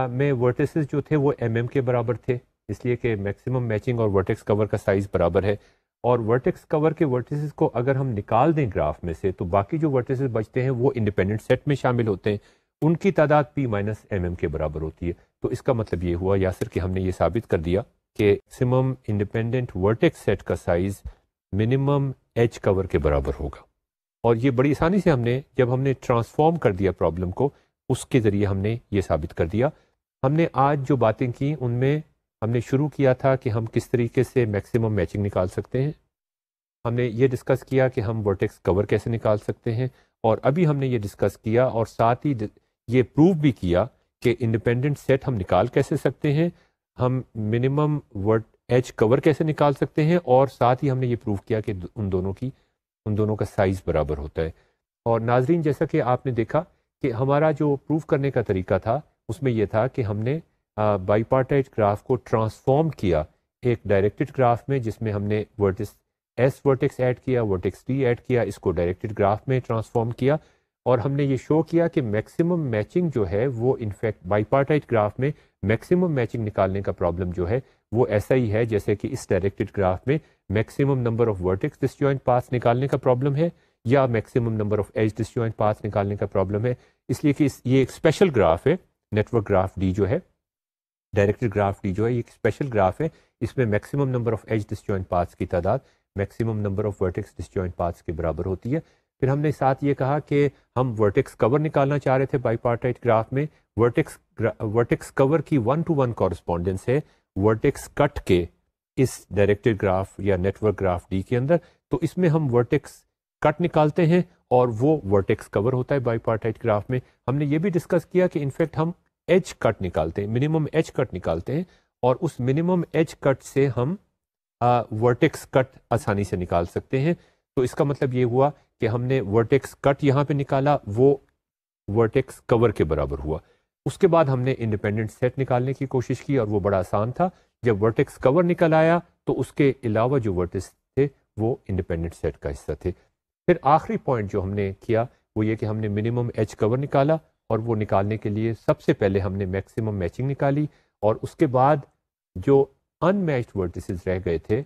میں ورٹیسز جو تھے وہ ایم کے برابر تھے, اس لیے کہ میکسیمم میچنگ اور ورٹیکس کور کا سائز برابر ہے. اور ورٹیکس کور کے ورٹیسز کو اگر ہم نکال دیں گراف میں سے تو باقی جو ورٹیسز بچتے ہیں وہ انڈیپینڈنٹ سیٹ میں شامل ہوتے ہیں, ان کی تعداد P-mm کے برابر ہوتی ہے. تو اس کا مطلب یہ ہوا یاسر کہ ہم نے یہ ثابت کر دیا کہ میکسیمم انڈیپینڈنٹ ورٹیکس سیٹ کا سائز منیمم ایج کور کے برابر ہوگا. اور یہ بڑی آسانی سے جب ہم نے ٹرانسفارم کر دیا پرابلم کو, اس کے ذریعے ہم نے یہ ثابت کر دیا. ہم نے آج جو باتیں کی ان میں ہم نے شروع کیا تھا کہ ہم کس طریقے سے میکسیمم میچنگ نکال سکتے ہیں. ہم نے یہ ڈسکس کیا کہ ہم ورٹیکس کور کیسے نکال سکتے ہیں, اور ابھی ہم نے یہ ڈسکس کیا اور ساتھ ہی یہ پروو بھی کیا کہ انڈیپینڈنٹ سیٹ ہم نکال کیسے سکتے ہیں, ہم منیمم ایج کور کیسے نکال سکتے ہیں, اور ساتھ ہی ہم نے یہ پروو کیا کہ ان دونوں کا سائز برابر ہوتا ہے. اور ناظرین, جیسا کہ آپ نے دیکھا کہ ہمارا جو پروف کرنے کا طریقہ تھا اس میں یہ تھا کہ ہم نے بائی پارٹائٹ گراف کو ٹرانسفارم کیا ایک ڈائریکٹڈ گراف میں, جس میں ہم نے ایس ورٹیکس ایڈ کیا, ورٹیکس ٹی ایڈ کیا, اس کو ڈائریکٹڈ گراف میں ٹرانسفارم کیا, اور ہم نے یہ شو کیا کہ میکسیمم میچنگ جو ہے وہ انفیکٹ بائی پارٹائٹ گراف میں میکسیمم میچنگ نکالنے کا پرابلم جو ہے وہ ایسا ہی ہے جیسے کہ اس ڈائریکٹڈ گراف میں maximum number of vertex disjoint paths نکالنے کا پرابلم ہے یا maximum number of edge disjoint paths نکالنے کا پرابلم ہے. اس لیے کہ یہ ایک اسپیشل گراف ہے, نیٹ ورک گراف ڈی جو ہے, ڈائریکٹڈ گراف ڈی جو ہے, یہ ایک اسپیشل گراف ہے. اس میں maximum number of edge disjoint paths کی تعداد maximum number of vertex disjoint paths کے برابر ہوتی ہے. پھر ہم نے ساتھ یہ کہا کہ ہم ورٹیکس کور نکالنا چاہ رہے تھے بائی پارٹائٹ گراف میں. ورٹیکس کور کی 1-to-1 کورسپونڈنس ہے ورٹیکس کٹ کے اس ڈائریکٹڈ گراف یا نیٹ ورک گراف ڈی کے اندر. تو اس میں ہم ورٹیکس کٹ نکالتے ہیں اور وہ ورٹیکس کور ہوتا ہے بائی پارٹائٹ گراف میں. ہم نے یہ بھی ڈسکس کیا کہ انفیکٹ ہم ایج کٹ نکالتے ہیں, منیمم ایج کٹ نکالتے ہیں, اور اس منیمم ایج کٹ سے ہم ورٹیکس کٹ آسانی سے نکال سکتے ہیں. تو اس کا مطلب یہ ہوا کہ ہم نے ورٹیکس کٹ یہاں پہ نکالا, وہ ورٹیکس کور کے برابر ہوا. اس کے بعد ہم نے انڈیپینڈنٹ سیٹ نکالنے کی کوشش کی اور وہ بڑا آسان تھا. جب ورٹیکس کور نکل آیا تو اس کے علاوہ جو ورٹیکس تھے وہ انڈیپینڈنٹ سیٹ کا حصہ تھے. پھر آخری پوائنٹ جو ہم نے کیا وہ یہ کہ ہم نے منیمم ایج کور نکالا, اور وہ نکالنے کے لیے سب سے پہلے ہم نے میکسیمم میچنگ نکالی, اور اس کے بعد جو ان میچڈ ورٹیسز رہ گئے تھے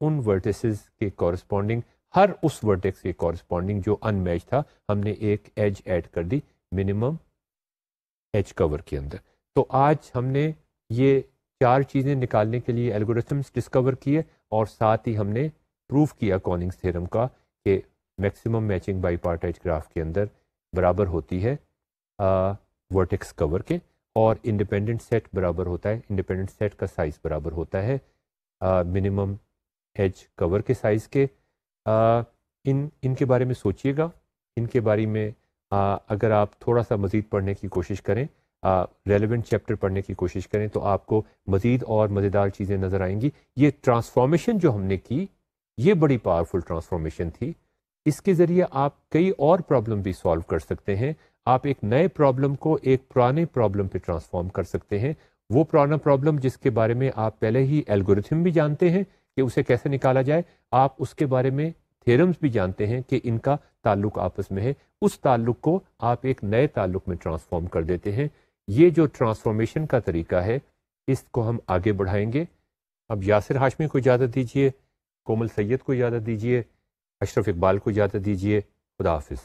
ان ورٹیسز کے کورسپونڈنگ ہر اس ورٹیکس کے کورسپونڈنگ جو ان میچ تھا ہم نے ایک ایج ایڈ کر دی منیمم ایج کور کے اندر. تو آج ہم نے یہ 4 چیزیں نکالنے کے لیے الگورتھمس ڈسکور کیے, اور ساتھ ہی ہم نے پروف کیا کوننگز تھیورم کا کہ maximum matching by partite graph کے اندر برابر ہوتی ہے ورٹیکس کور کے, اور انڈیپینڈنٹ سیٹ برابر ہوتا ہے, انڈیپینڈنٹ سیٹ کا سائز برابر ہوتا ہے منیمم ایج کور کے سائز کے. ان کے بارے میں سوچئے گا, ان کے بارے میں اگر آپ تھوڑا سا مزید پڑھنے کی کوشش کریں, ریلیونٹ چیپٹر پڑھنے کی کوشش کریں تو آپ کو مزید اور مزیدار چیزیں نظر آئیں گی. یہ ٹرانسفارمیشن جو ہم نے کی یہ بڑی پاورفل ٹرانسفارمیشن تھی. اس کے ذریعے آپ کئی اور پرابلم بھی سالو کر سکتے ہیں. آپ ایک نئے پرابلم کو ایک پرانے پرابلم پہ ٹرانسفارم کر سکتے ہیں. وہ پرانا پرابلم جس کے بارے میں آپ پہلے ہی الگورتھم بھی جانتے ہیں کہ اسے کیسے نکالا جائے, آپ اس کے بارے میں تھیرمز بھی جانتے ہیں کہ ان کا تعلق آپس میں ہے, اس تعلق کو آپ ایک نئے تعلق میں ٹرانسفارم کر دیتے ہیں. یہ جو ٹرانسفارمیشن کا طریقہ ہے اس کو ہم آگے بڑھائیں گے. اب یاسر ہاشمی کو اجازت دیجیے, کومل سید کو اجازت دیجیے, اشرف اقبال کو اجازت دیجیے. خدا حافظ.